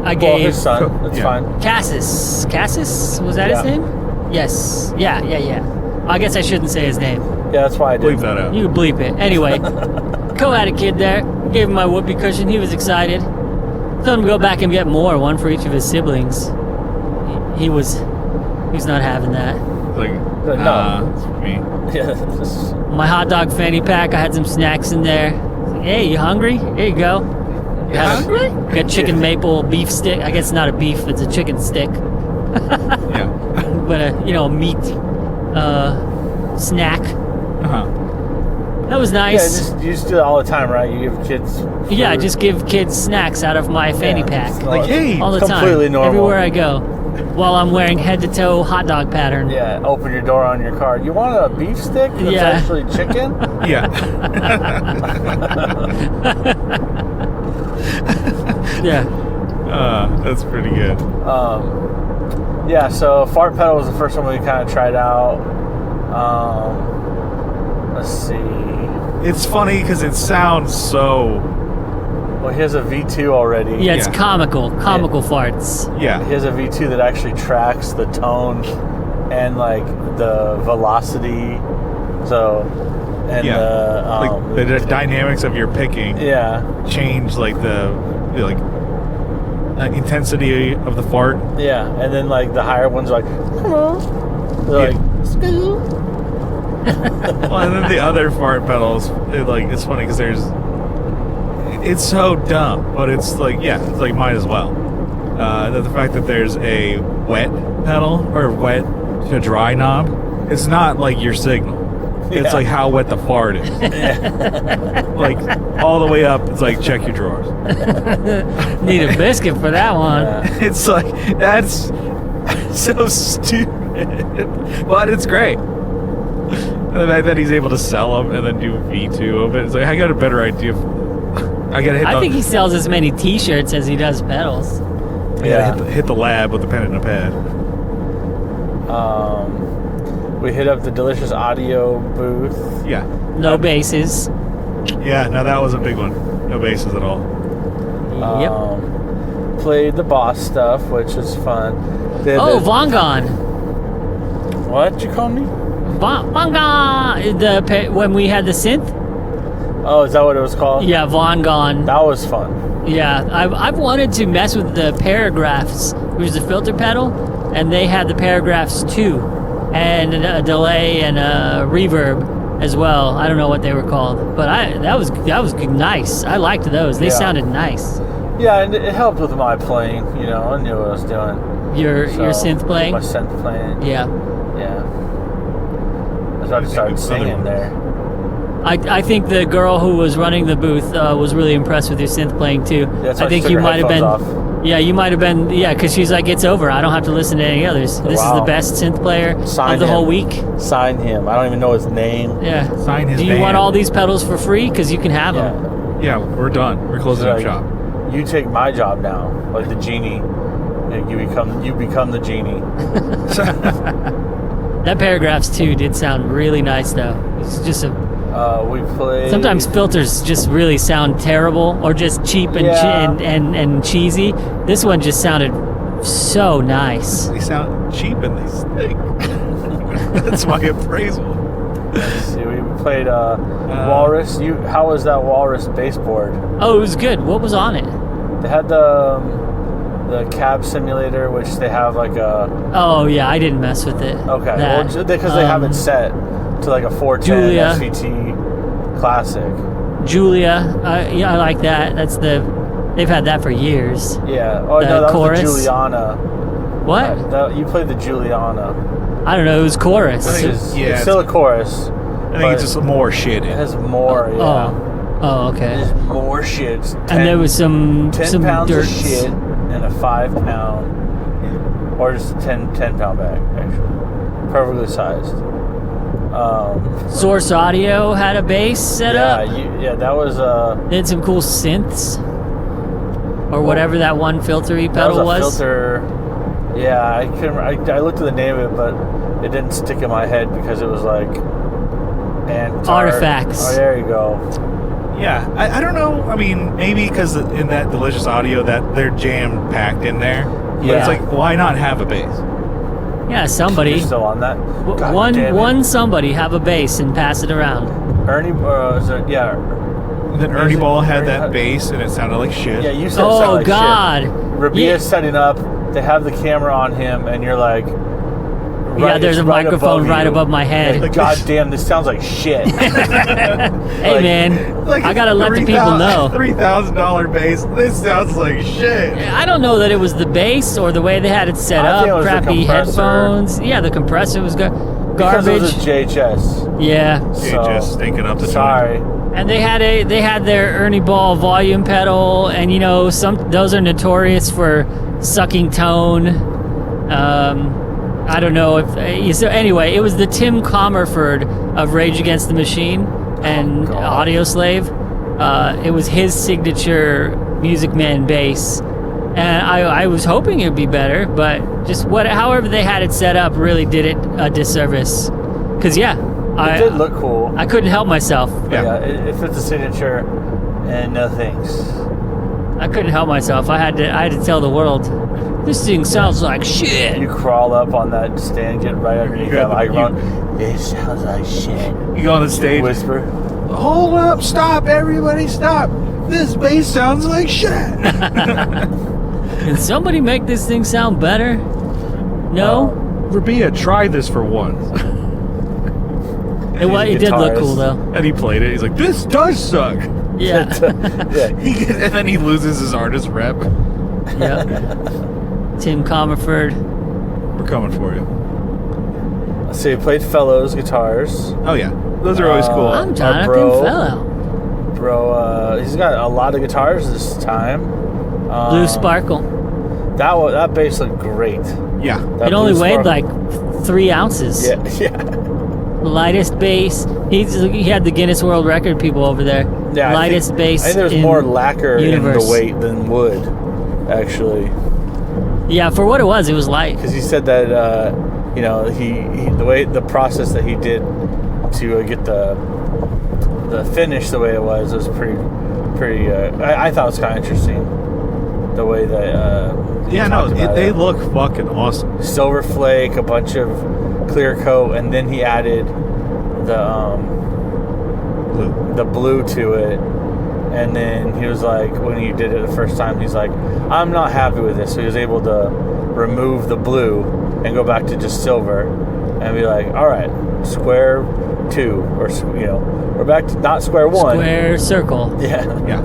I gave his son. That's fine. Cassis. Cassis? Was that his Yeah. name? Yes. Yeah. I guess I shouldn't say his name. Yeah, that's why I did. Bleep that out. You bleep it. Anyway, Co had a kid there. Gave him my whoopee cushion. He was excited. Told him to go back and get more, one for each of his siblings. He was not having that. Like, No. it's for me. Yeah. My hot dog fanny pack, I had some snacks in there. Hey, you hungry? Here you go. Hungry? Got chicken maple beef stick. I guess it's not a beef, it's a chicken stick. Yeah. But a meat snack. Uh-huh. That was Yeah, nice. you just do it all the time, right? You give kids. Yeah, I food. just give kids snacks out of my fanny pack. it's Like, hey, All the time. completely normal. Everywhere I go. While I'm wearing head to toe hot dog pattern. Yeah, open your door on your car. You want a beef stick that's Yeah. actually chicken? Yeah. Yeah. That's pretty good. Yeah, so Fart Pedal was the first one we kind of tried out. Let's see. It's funny because it sounds so. Well, he has a V2 already. Yeah, it's Yeah. comical farts. Yeah. He has a V2 that actually tracks the tone and like the velocity. So, and the dynamics of your picking change, like the intensity of the fart. yeah, and then like the higher ones are like, hello. They're like, "Skoo." Well, and then the other fart pedals, it's funny because it's so dumb, but it's like, yeah, it's like might as well. The fact that there's a wet pedal or wet to dry knob, it's not like your signal. It's Yeah. like how wet the fart is. Like all the way up, it's like check your drawers. Need a biscuit for that one. Yeah. It's like, that's so stupid, but it's great. And the fact that he's able to sell them and then do V2 of it, it's like, I got a better idea. I gotta hit I think he sells as many T-shirts as he does pedals. hit the lab with a pen and a pad. We hit up the Delicious Audio booth. Yeah. No bases. Yeah, no, that was a big one. No bases at all. Yep. Played the boss stuff, which was fun. Oh, Vongon. What'd you call me? Vongon. When we had the synth. Oh, is that what it was called? Yeah, Vongon. That was fun. Yeah, I've wanted to mess with the paragraphs, which is the filter pedal, and they had the paragraphs too, and a delay and a reverb as well. I don't know what they were called, but that was nice. I liked those. They sounded nice. Yeah, and it helped with my playing. You know, I knew what I was doing. Your synth playing. My synth playing. Yeah. Yeah. That's why I started singing there. I think the girl who was running the booth was really impressed with your synth playing too. Yeah, I think you might have been. Off. Yeah, you might have been. Yeah, because she's like, it's over. I don't have to listen to any others. This is the best synth player of the whole week. Sign him. I don't even know his name. Yeah. Sign his Do you band. want all these pedals for free? Because you can have them. Yeah, we're done. We're closing up shop. You take my job now, like the genie. You become the genie. That paragraphs too did sound really nice though. It's just we played. Sometimes filters just really sound terrible or just cheap and and cheesy. This one just sounded so nice. They sound cheap and they stink. That's my appraisal. Let's see, we played Walrus. How was that Walrus baseboard? Oh, it was good. What was on it? They had the cab simulator, which they have like a. Oh yeah, I didn't mess with it. Okay, well, because they have it set to like a 410 Julia. SVT Classic. Julia, I like that. They've had that for years. Yeah. Oh The no, that chorus? was the Juliana. What? You played the Juliana. I don't know. It was chorus. It's still a chorus. I think it's just more shit in It it. has more. Oh, okay. There's more shit. It's 10, And there was some 10 pounds dirt. of shit and a 5 pound, or just a 10 pound bag, actually. Perfectly sized. Source Audio had a bass set up. That was They had some cool synths. Or whatever that one filtery pedal was. Filter. Yeah, I couldn't. I looked at the name of it, but it didn't stick in my head because it was like Artifacts. Oh, there you go. Yeah, I don't know. I mean, maybe because in that Delicious Audio that they're jam packed in there. But it's like, why not have a bass? Yeah, somebody. You're still on that. God damn it. One somebody have a bass and pass it around. Ernie. Then Ernie Ball had that bass and it sounded like shit. Yeah, you said it sounded like God. shit. Rabia's setting up. They have the camera on him, and you're like. There's a microphone right above my head. Like, God damn, this sounds like shit. Hey, man, I gotta let the people know. $3,000 bass. This sounds like shit. I don't know that it was the bass or the way they had it set I think it up. was the Crappy compressor. headphones. Yeah, the compressor was Because garbage. it was a JHS. Yeah. Just stinking up the Sorry. And they had their Ernie Ball volume pedal, and those are notorious for sucking tone. I don't know if so. Anyway, it was the Tim Comerford of Rage Against the Machine and Audio Slave. It was his signature Music Man bass, and I was hoping it would be better, but just however they had it set up really did it a disservice. Because it did look cool. I couldn't help myself. Yeah, it fits the signature, and no thanks. I couldn't help myself. I had to tell the world, this thing sounds like shit. You crawl up on that stand, get right underneath that microphone. This sounds like shit. You go on the stage. Whisper. Hold up, stop, everybody stop. This bass sounds like shit. Can somebody make this thing sound better? No? Rabia, try this for once. It did look cool though. And he played it. He's like, this does suck. Yeah. And then he loses his artist rep. Yeah. Tim Comerford. We're coming for you. So you played Fellows guitars. Oh, yeah. Those are always cool. I'm Jonathan Fellow. Bro, he's got a lot of guitars this time. Blue Sparkle. That bass looked great. Yeah. That It only Blue weighed Sparkle. like 3 ounces. Yeah. Lightest bass. He had the Guinness World Record people over there. Yeah, Lightest bass. I think there's in more lacquer universe. in the weight than wood, actually. Yeah, for what it was light. Because he said that you know, the process that he did to get the finish the way it was pretty. I thought it was kind of interesting the way that. They look fucking awesome. Silver flake, a bunch of clear coat, and then he added the blue to it. And then he was like, when he did it the first time, he's like, I'm not happy with this. So he was able to remove the blue and go back to just silver and be like, all right, square 2, or, you know, we're back to not square 1. Square circle. Yeah. Yeah.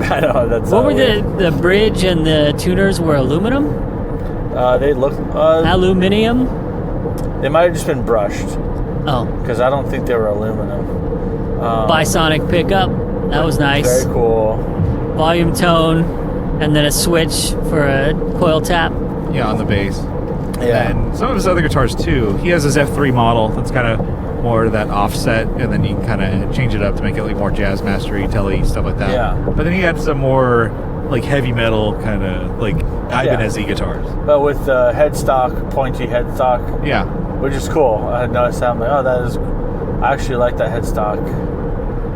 I know, that's what were the bridge and the tuners were aluminum? They looked... Aluminium? They might have just been brushed. Oh. Because I don't think they were aluminum. Bisonic pickup. That was nice. Very cool. Volume tone, and then a switch for a coil tap. Yeah, on the bass. Yeah. And some of his other guitars too. He has his F3 model that's kind of more that offset, and then you can kind of change it up to make it like more jazz mastery, telly, stuff like that. Yeah. But then he had some more like heavy metal kind of like Ibanez guitars. But with the headstock, pointy headstock. Yeah. Which is cool. I had noticed that. I'm like, I actually like that headstock.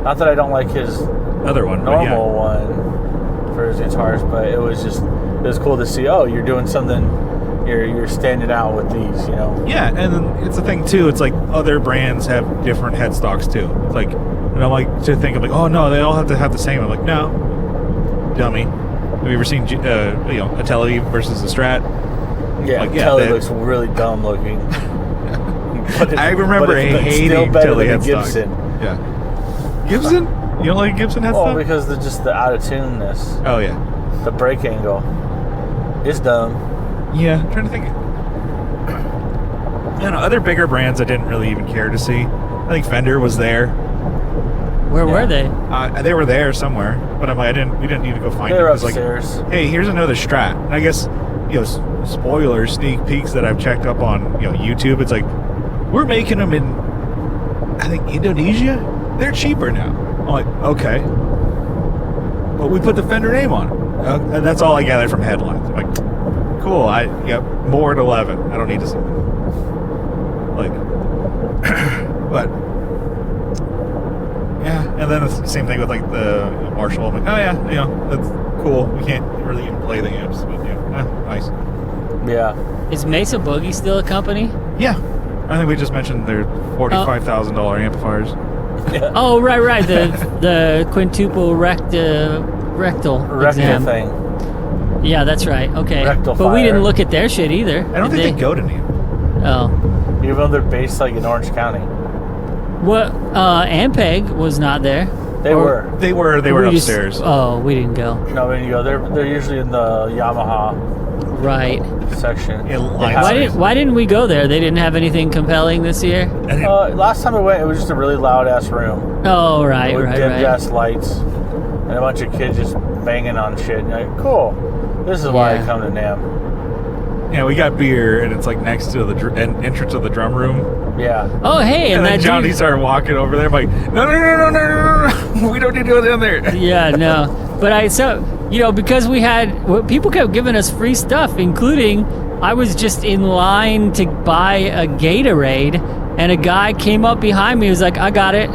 Not that I don't like his other one, normal one for his guitars, but it was cool to see. Oh, you're doing something. You're standing out with these, you know. Yeah, and then it's the thing too. It's like other brands have different headstocks too. It's like, and I like to think of like, oh no, they all have to have the same. I'm like, no, dummy. Have you ever seen a Telly versus a Strat? Yeah, like, Telly looks really dumb looking. I remember hating still better Telly than a headstock. Gibson. Yeah. Gibson? You don't like Gibson headstock? Well, because of just the out of tuneness. Oh yeah. The break angle. It's dumb. Yeah, I'm trying to think. Other bigger brands I didn't really even care to see. I think Fender was there. Where were they? They were there somewhere, but I'm like, we didn't need to go find them. They're It's upstairs. Like, hey, here's another Strat. And I guess, spoilers, sneak peeks that I've checked up on, YouTube. It's like, we're making them in, I think, Indonesia. They're cheaper now. I'm like, okay, but we put the Fender name on it. And that's all I gathered from headlines. I'm like, cool. More at 11. I don't need to see them. Like, but yeah. And then it's the same thing with like the Marshall. I'm like, oh yeah, that's cool. We can't really even play the amps, but nice. Yeah. Is Mesa Boogie still a company? Yeah. I think we just mentioned their $45,000 amplifiers. Yeah. Oh, right. The quintuple rectal exam thing. Yeah, that's right. Okay. Rectal but we fire. didn't look at their shit either. I don't think they go to NAMM. Oh. Even though they're based like in Orange County. What? Ampeg was not there. They were. They were upstairs. We didn't go. No, when you go, they're usually in the Yamaha Right. section. Why didn't we go there? They didn't have anything compelling this year? Last time we went, it was just a really loud ass room. Oh, right. With dimmed ass lights and a bunch of kids just banging on shit. And you're like, cool. This is why I come to NAMM. Yeah, we got beer, and it's like next to the entrance of the drum room. Yeah. Oh, hey, and then Johnny started walking over there. I'm like, no, we don't need to go down there. Yeah, no. But because people kept giving us free stuff, including I was just in line to buy a Gatorade, and a guy came up behind me and was like, I got it.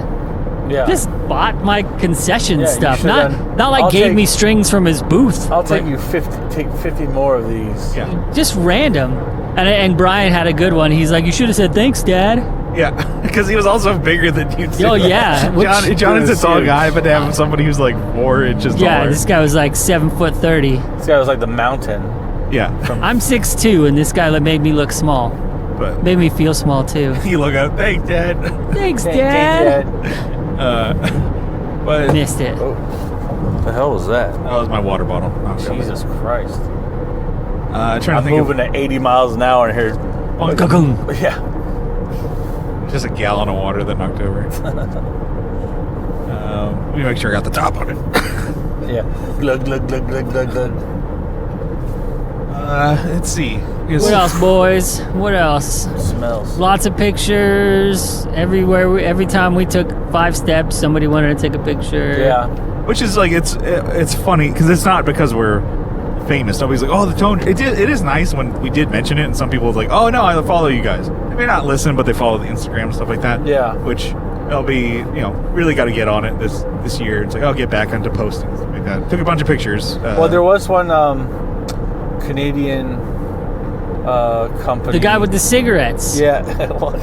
Yeah. Just bought my concession stuff. Not like I'll gave me strings from his booth. I'll take you 50 more of these. Yeah. Just random. And Brian had a good one. He's like, you should have said thanks, Dad. Yeah, because he was also bigger than you two. Oh, yeah. Johnny's a tall guy, but to have somebody who's like 4 inches taller. Yeah, this guy was like 7'30". This guy was like the mountain. Yeah. I'm 6'2", and this guy made me look small. But made me feel small, too. You look up, thanks, Dad. Thanks, Dad. But missed it. Oh. What the hell was that? That was my water bottle. Jesus Christ. I'm moving at 80 miles an hour in here. Yeah. Just a gallon of water that knocked over. Let me make sure I got the top on it. Yeah. Glug, glug, glug, glug, glug, glug. Let's see. What else, boys? What else? Smells. Lots of pictures everywhere. Every time we took 5 steps, somebody wanted to take a picture. Yeah. Which is like it's funny because it's not because we're famous. Nobody's like, oh, the tone. It is nice when we did mention it, and some people was like, oh no, I follow you guys. They may not listen, but they follow the Instagram and stuff like that. Yeah. Which I'll be, really got to get on it this year. It's like I'll get back onto posting and stuff like that. Took a bunch of pictures. Well, there was one Canadian company. The guy with the cigarettes. Yeah.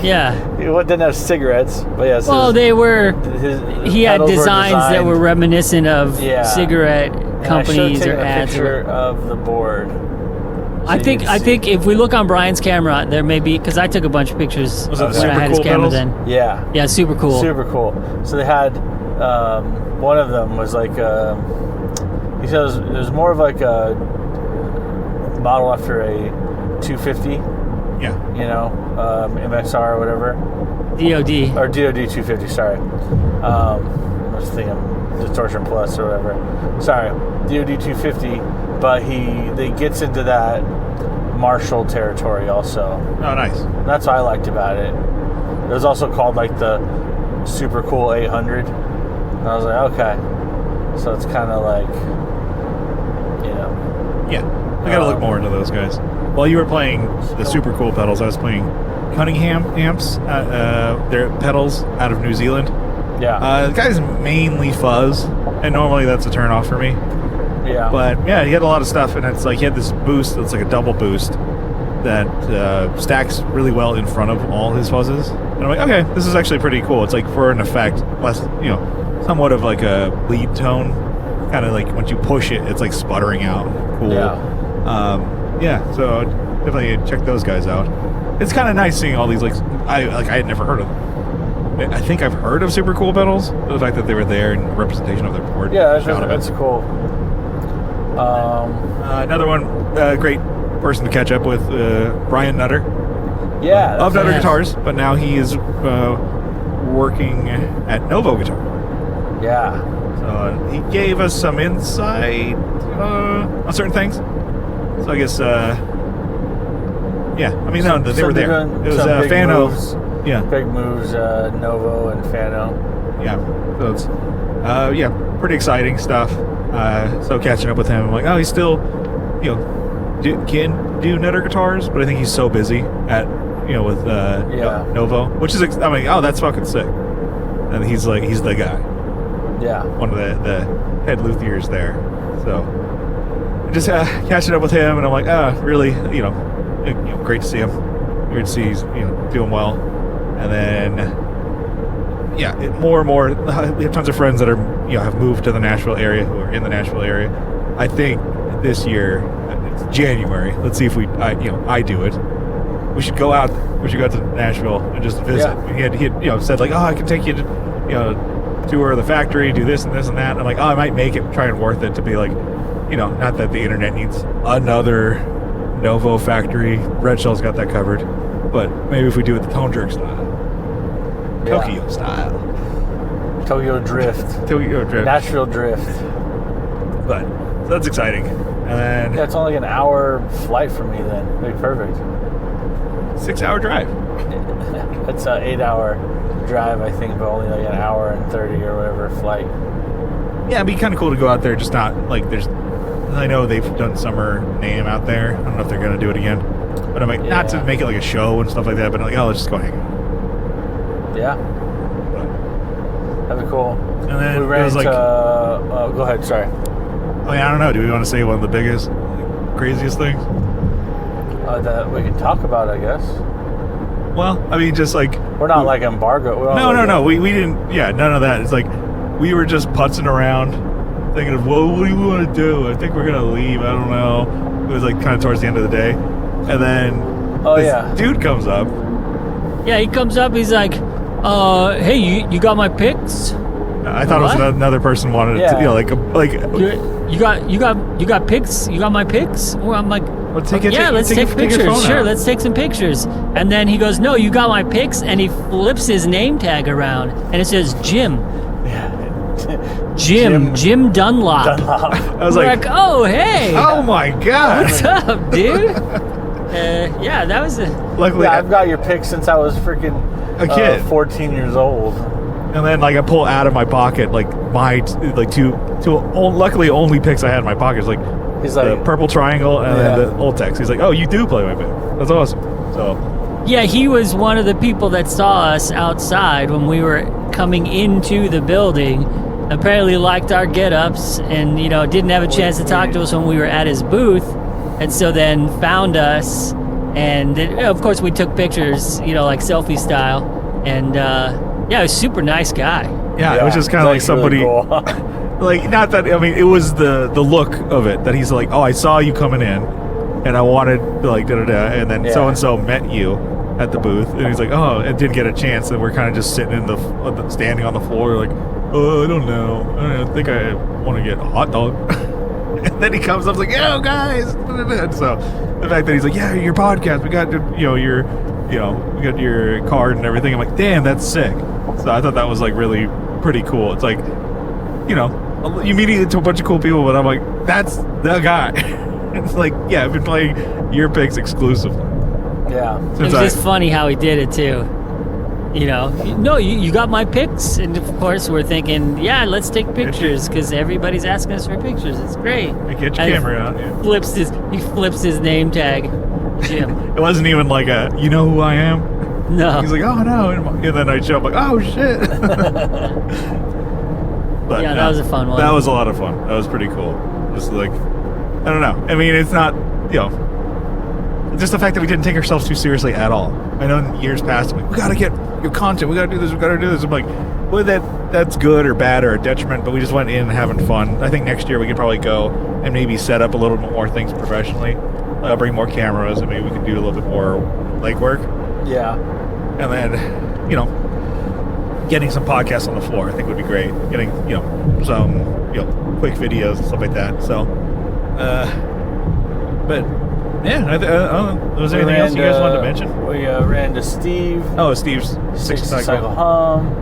Yeah. He didn't have cigarettes, but yes. Well, they were. He had pedals were designs that designed. were reminiscent of cigarette companies or a ads. picture of the board. I think if we look on Brian's camera, there may be, because I took a bunch of pictures Was it when super I had his cool camera pedals? then. Yeah. Yeah, super cool. Super cool. So they had one of them was like he says it was more of like a model after a 250. Yeah. MXR or whatever. DOD. Or DOD 250. Sorry. I was thinking Distortion Plus or whatever. Sorry, DOD 250. But they gets into that Marshall territory also. Oh, nice. That's what I liked about it. It was also called like the Super Cool 800. And I was like, okay. So it's kind of like, Yeah. I gotta look more into those guys. While you were playing the super cool pedals, I was playing Cunningham amps. They're pedals out of New Zealand. Yeah. The guy's mainly fuzz, and normally that's a turn off for me. Yeah. But yeah, he had a lot of stuff, and it's like he had this boost that's like a double boost that stacks really well in front of all his fuzzes. And I'm like, okay, this is actually pretty cool. It's like for an effect, less, somewhat of like a lead tone. Kind of like once you push it, it's like sputtering out. Cool. Yeah. So definitely check those guys out. It's kind of nice seeing all these I had never heard of them. I think I've heard of super cool pedals, but the fact that they were there in representation of their board. Yeah, that's cool. Another one, great person to catch up with, Brian Nutter. Yeah. Of Nutter Guitars, but now he is working at Novo Guitar. Yeah. So he gave us some insight on certain things. So I guess, they were there. It was Fano. Yeah. Big moves, Novo and Fano. Yeah. So it's, pretty exciting stuff. So catching up with him, I'm like, oh, he's still, can do Nutter Guitars, but I think he's so busy at, with Novo, which is, I'm like, oh, that's fucking sick. And he's the guy. Yeah. One of the head luthiers there. So just catching up with him, and I'm like, really, great to see him. Great to see he's, doing well. And then, more and more, we have tons of friends that are, have moved to the Nashville area, who are in the Nashville area. I think this year, it's January. Let's see if I do it. We should go out. We should go out to Nashville and just visit. Yeah. He had, said like, oh, I can take you to, tour the factory, do this and this and that. I'm like, oh, I might make it try and worth it to be like, not that the internet needs another Novo factory. Red Shell's got that covered. But maybe if we do it the Tone Jerk style. Tokyo style. Tokyo Drift. Nashville Drift. But so that's exciting. And then it's only like an hour flight for me then. It'd be perfect. 6-hour drive. It's an 8-hour drive, I think, but only like an hour and 30 or whatever flight. Yeah, it'd be kind of cool to go out there. Just not like I know they've done summer NAMM out there. I don't know if they're going to do it again. But I'm like, not to make it like a show and stuff like that, but like, let's just go hang out. Yeah. That'd be cool. And then we ran into, go ahead, sorry. I don't know. Do we want to say one of the biggest, craziest things? That we can talk about, I guess. Well, I mean, just like... We're not like embargo. No. We didn't... Yeah, none of that. It's like, we were just putzing around, thinking of, well, what do we want to do? I think we're going to leave. I don't know. It was like kind of towards the end of the day. And then this dude comes up. Yeah, he comes up. He's like, hey, you got my pics? I thought it was another person wanted to, you got pics? You got my pics? Well, I'm like, let's take pictures. Sure, let's take some pictures. And then he goes, no, you got my pics, and he flips his name tag around, and it says Jim. Yeah. Jim Dunlop. I was like, oh, hey. Oh my God. What's up, dude? That was Luckily, I've got your pics since I was freaking a kid, 14 years old. And then I pull out of my pocket my two luckily only pics I had in my pocket. It's like He's the like, purple triangle and then the old text. He's like, oh, you do play my band. That's awesome. So Yeah, he was one of the people that saw us outside when we were coming into the building. Apparently liked our get-ups and, didn't have a chance to talk to us when we were at his booth. And so then found us. And, of course, we took pictures, like selfie style. And, he was a super nice guy. yeah, it was just kind of like somebody... Really cool. Like, not that, I mean, it was the look of it that he's like, oh, I saw you coming in and I wanted, like, da-da-da, and then so-and-so met you at the booth, and he's like, oh, and didn't get a chance, and we're kind of just sitting standing on the floor, like, oh, I don't know, I think I want to get a hot dog. And then he comes up, like, yo, guys, da-da-da. So the fact that he's like, yeah, your podcast, we got, we got your card and everything, I'm like, damn, that's sick. So I thought that was, like, really pretty cool. It's like, you meet into a bunch of cool people, but I'm like, that's the guy. It's like, yeah, I've been playing your picks exclusively. Yeah. It was just funny how he did it too. You got my picks, and of course we're thinking, yeah, let's take pictures because everybody's asking us for pictures. It's great. Get your camera out. Yeah. He flips his name tag, Jim. It wasn't even like a, you know who I am? No. He's like, oh no, and then I show up like, oh shit. But, yeah, that was a fun one. That was a lot of fun. That was pretty cool. Just like, I don't know. I mean, it's not, just the fact that we didn't take ourselves too seriously at all. I know in years past, I'm like, we gotta get your content. We gotta do this. We gotta do this. I'm like, well, that's good or bad or a detriment, but we just went in having fun. I think next year we could probably go and maybe set up a little bit more things professionally. Bring more cameras, and maybe we can do a little bit more legwork. Yeah. And then, getting some podcasts on the floor, I think would be great. Getting, some, quick videos and stuff like that. So, but yeah, I don't know. Was there anything else you guys wanted to mention? We ran to Steve. Oh, Steve's 60 Cycle Hum.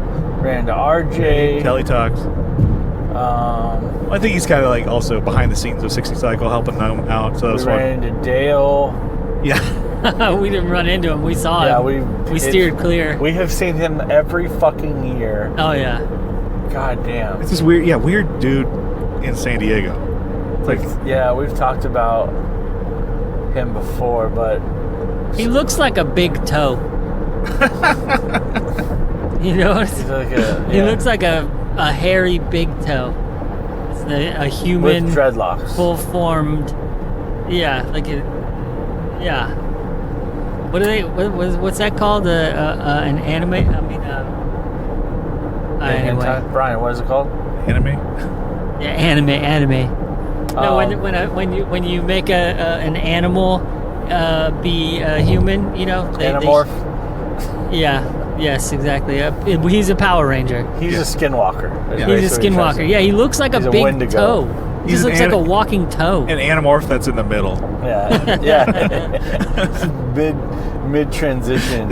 Ran to RJ. Kelly Talks. I think he's kind of like also behind the scenes of 60 Cycle, helping them out. So we ran into Dale. Yeah. We didn't run into him. We saw him. We steered clear. We have seen him every fucking year. Oh, yeah. God damn. It's this weird dude in San Diego. It's like, yeah, we've talked about him before, but he looks like a big toe. He looks like a hairy big toe. It's a human with dreadlocks, full formed. Yeah, yeah. What are they? What's that called? An anime? I mean, anyway. Brian, what is it called? Anime. Yeah, anime. No, when you make an animal be a human, Animorph. Yeah. Yes, exactly. He's a Power Ranger. He's a skinwalker. He's a skinwalker. Yeah, he looks like a big Wendigo. toe. He just looks like a walking toe. An Animorph that's in the middle. Yeah. Mid transition.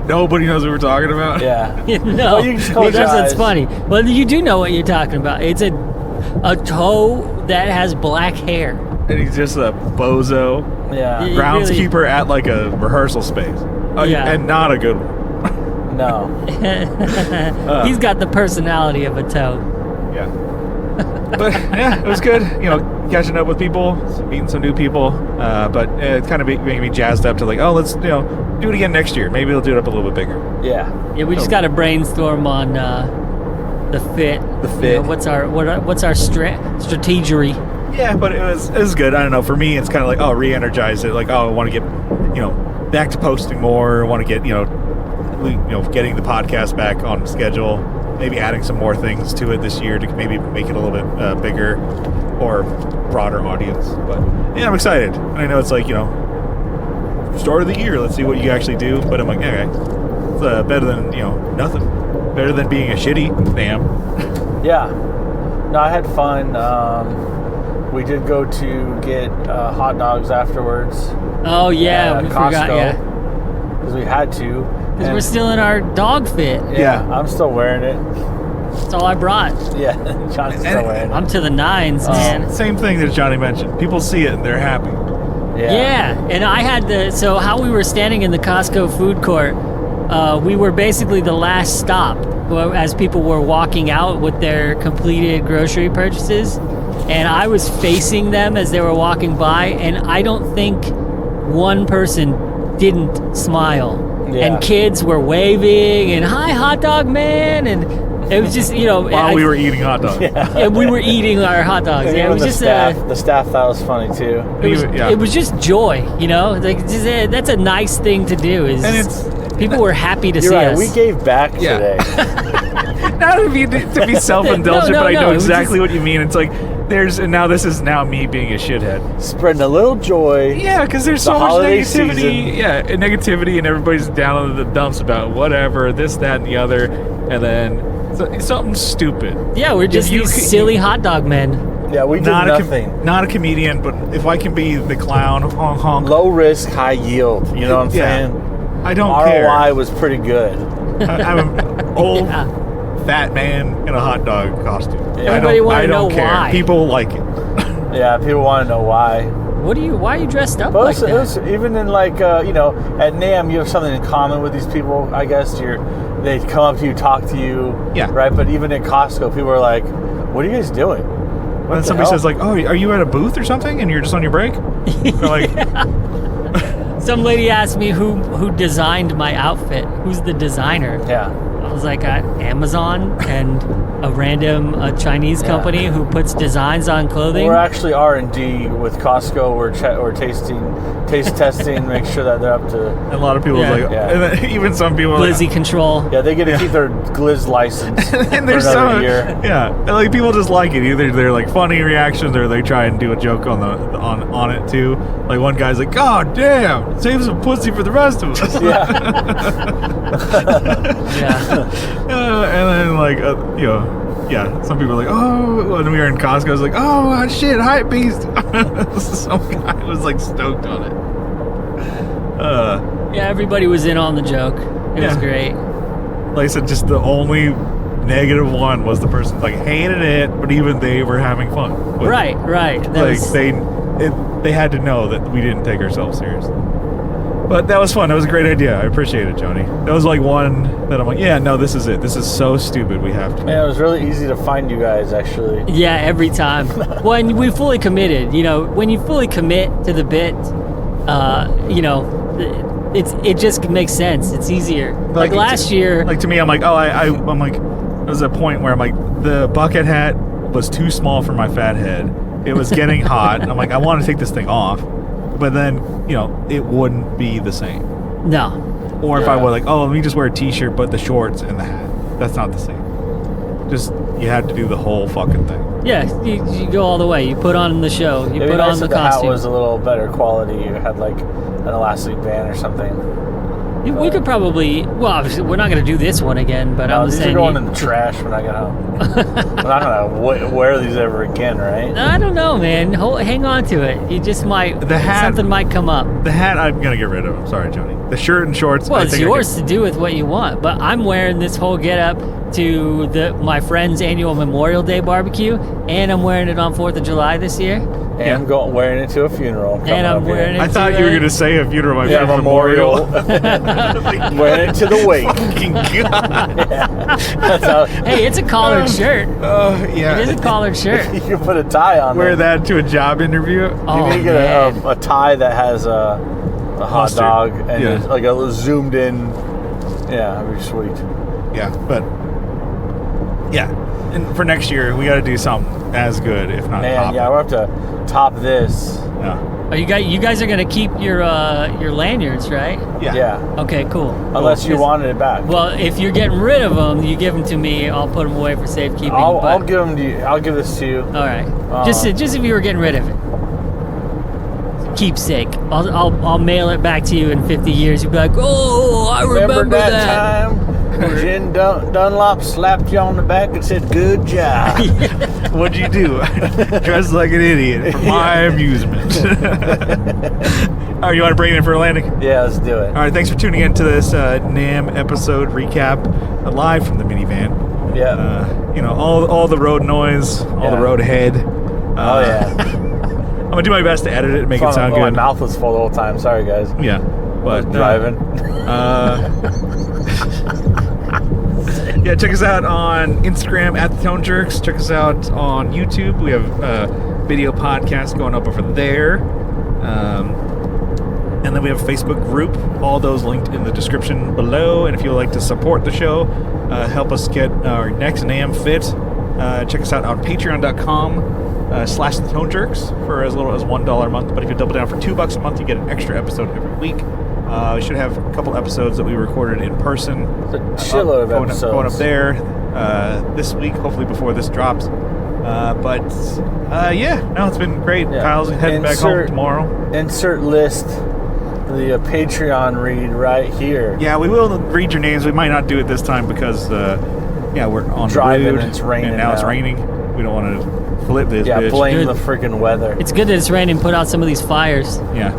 Nobody knows what we're talking about. Yeah. No, that's funny. Well, you do know what you're talking about. It's a toe that has black hair. And he's just a bozo. Yeah. Groundskeeper at like a rehearsal space. And not a good one. No. He's got the personality of a toe. Yeah. But yeah, it was good. Catching up with people, meeting some new people. But it kind of making me jazzed up to like, oh, let's do it again next year. Maybe we'll do it up a little bit bigger. Yeah. Yeah, we just got to brainstorm on the fit. The fit. What's our strategery? Yeah, but it was good. I don't know. For me, it's kind of like, oh, re-energize it. Like, oh, I want to get back to posting more. I want to get getting the podcast back on schedule. Maybe adding some more things to it this year to maybe make it a little bit bigger or broader audience. But yeah, I'm excited. I know it's like, start of the year. Let's see what you actually do. But I'm like, okay, it's better than, nothing. Better than being a shitty NAMM. Yeah. No, I had fun. We did go to get hot dogs afterwards. Oh, yeah. We Costco, forgot, yeah. Because we had to. Because we're still in our dog fit. Yeah, I'm still wearing it. That's all I brought. Yeah, Johnny's still wearing it. I'm to the nines, man. Same thing that Johnny mentioned. People see it and they're happy. Yeah, and I had so how we were standing in the Costco food court, we were basically the last stop as people were walking out with their completed grocery purchases. and I was facing them as they were walking by, and I don't think one person didn't smile. Yeah. And kids were waving and hi hot dog man, and it was just While we were eating hot dogs. and we were eating our hot dogs. And Yeah, it even was the just staff. The staff thought it was funny too. it was just joy, like that's a nice thing to do. Is And it's people were happy to You're see right. us. We gave back Yeah. today. not to be self-indulgent, No, but I know no, it was exactly just- what you mean. It's like this is now me being a shithead. Spreading a little joy. Yeah, because there's The so much holiday negativity. season. Yeah, and negativity, and everybody's down in the dumps about whatever, this, that, and the other, and then something stupid. Yeah, we're just you these could- silly hot dog men. Yeah, we did nothing. Not a comedian, but if I can be the clown, honk honk. Low risk, high yield. You know what I'm saying? I don't ROI care. was pretty good. I'm an old Yeah. fat man in a hot dog costume. Yeah. Everybody wanna I don't know care. why. People like it. Yeah, people want to know why. Why are you dressed up But like it was, that? even in at NAMM, you have something in common with these people. I guess they come up to you, talk to you. Yeah. Right. But even at Costco, people are like, "What are you guys doing?" When the somebody hell? says like, "Oh, are you at a booth or something?" and you're just on your break, they're like, Some lady asked me who designed my outfit. Who's the designer? Yeah. I was like, Amazon and a random Chinese company who puts designs on clothing. We're actually R&D with Costco. We're taste testing, make sure that they're up to. and a lot of people Yeah. like, Yeah. and then even some people are Glizzy like, control. Yeah, they get to keep their Glizz license for and there's another some, year. yeah, and like people just like it. Either they're like funny reactions, or they try and do a joke on it too. Like one guy's like, "God damn, save some pussy for the rest of us." Yeah. Yeah. And then like yeah, some people are like, "Oh," when we were in Costco, I was like, "Oh shit, hype beast." Some guy was like stoked on it. Yeah, everybody was in on the joke. It was Yeah. great. Like I said, just the only negative one was the person like hated it, but even they were having fun. with it. Right. That Like was, they had to know that we didn't take ourselves seriously. But that was fun. That was a great idea. I appreciate it, Joni. That was like one that I'm like, yeah, no, this is it. This is so stupid. We have to. Man, it was really easy to find you guys, actually. yeah, every time. When we fully committed, when you fully commit to the bit, it just makes sense. It's easier. Like last year. Like to me, I'm like, I'm like, there was a point where I'm like, the bucket hat was too small for my fat head. It was getting hot. And I'm like, I want to take this thing off. But then, it wouldn't be the same. No. Or if I Yeah. were like, let me just wear a t-shirt, but the shorts and the hat. That's not the same. Just, you had to do the whole fucking thing. Yeah, you go all the way. You put on the show. You It'd be put nice on the if the hat costume. was a little better quality. You had like an elastic band or something. We could probably. Well, obviously, we're not going to do this one again. But No, I'm just these saying. are going in the trash when I get home. I'm not gonna wear these ever again, right? I don't know, man. Hang on to it. You just might. The hat- Something might come up. The hat, I'm going to get rid of. I'm sorry, Joni. The shirt and shorts, Well, I it's think yours to do with what you want. But I'm wearing this whole getup to my friend's annual Memorial Day barbecue, and I'm wearing it on 4th of July this year. And I'm wearing it to a funeral. And I'm wearing I it thought to you were a- going to say a funeral. My Yeah, favorite memorial. Wearing it to the wake. Fucking God. That's how Hey, it's a collared shirt. Oh, It is yeah. a collared shirt. you can put a tie on. Wear there. that to a job interview. Oh, You need to get man. a tie that has a hot Mustard. dog and Yeah. it's like a zoomed in. Yeah, that'd be sweet. Yeah, but yeah, and for next year we got to do something as good, if not Man, top. yeah, we'll have to top this. Yeah. Oh, you guys are gonna keep your lanyards, right? Yeah. Okay, cool. Unless you Cool. wanted it back. Well, if you're getting rid of them, you give them to me. I'll put them away for safekeeping. I'll but- give them to you. I'll give this to you. All right. Just if you were getting rid of it. Keepsake. I'll mail it back to you in 50 years. You'll be like, oh, I remember that. time when Jen Dunlop slapped you on the back and said, "Good job." What'd you do? Dressed like an idiot for my amusement. All right, you want to bring it in for a landing? Yeah, let's do it. All right, thanks for tuning in to this NAMM episode recap live from the minivan. Yeah. All the road noise, all the Yeah. road head. Oh yeah. I'm gonna do my best to edit it and make it sound My good. mouth was full the whole time. Sorry, guys. Yeah, but Driving. Yeah, check us out on Instagram at the Tone Jerks. Check us out on YouTube. We have video podcasts going up over there. And then we have a Facebook group. All those linked in the description below. And if you would like to support the show, help us get our next NAMM Fit, check us out on patreon.com/the Tone Jerks for as little as $1 a month. But if you double down for $2 a month, you get an extra episode every week. We should have a couple episodes that we recorded in person. It's a shitload of episodes. Going up there this week, hopefully before this drops. It's been great. Yeah. Kyle's heading back home tomorrow. Insert list the Patreon read right here. Yeah, we will read your names. We might not do it this time because, we're on driving the road, and it's raining. And now it's raining. We don't want to flip this. Yeah, bitch. blame the freaking weather. It's good that it's raining. Put out some of these fires. Yeah.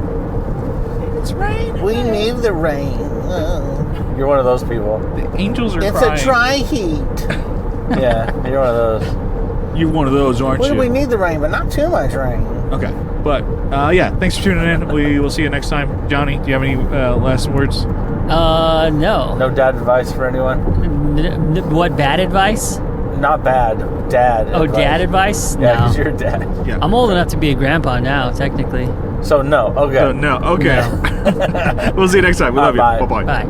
It's raining. We need the rain. You're one of those people. The angels are It's crying. a dry heat. Yeah, you're one of those. You're one of those, aren't you? We need the rain, but not too much rain. Okay. But, thanks for tuning in. We will see you next time. Johnny, do you have any last words? No. No dad advice for anyone? What, bad advice? Not bad. Dad Oh, advice. dad advice? Yeah, No. because you're dad. Yeah. I'm old enough to be a grandpa now, technically. So, no. Okay. No. Okay. We'll see you next time. We love you. Bye. Bye-bye. Bye.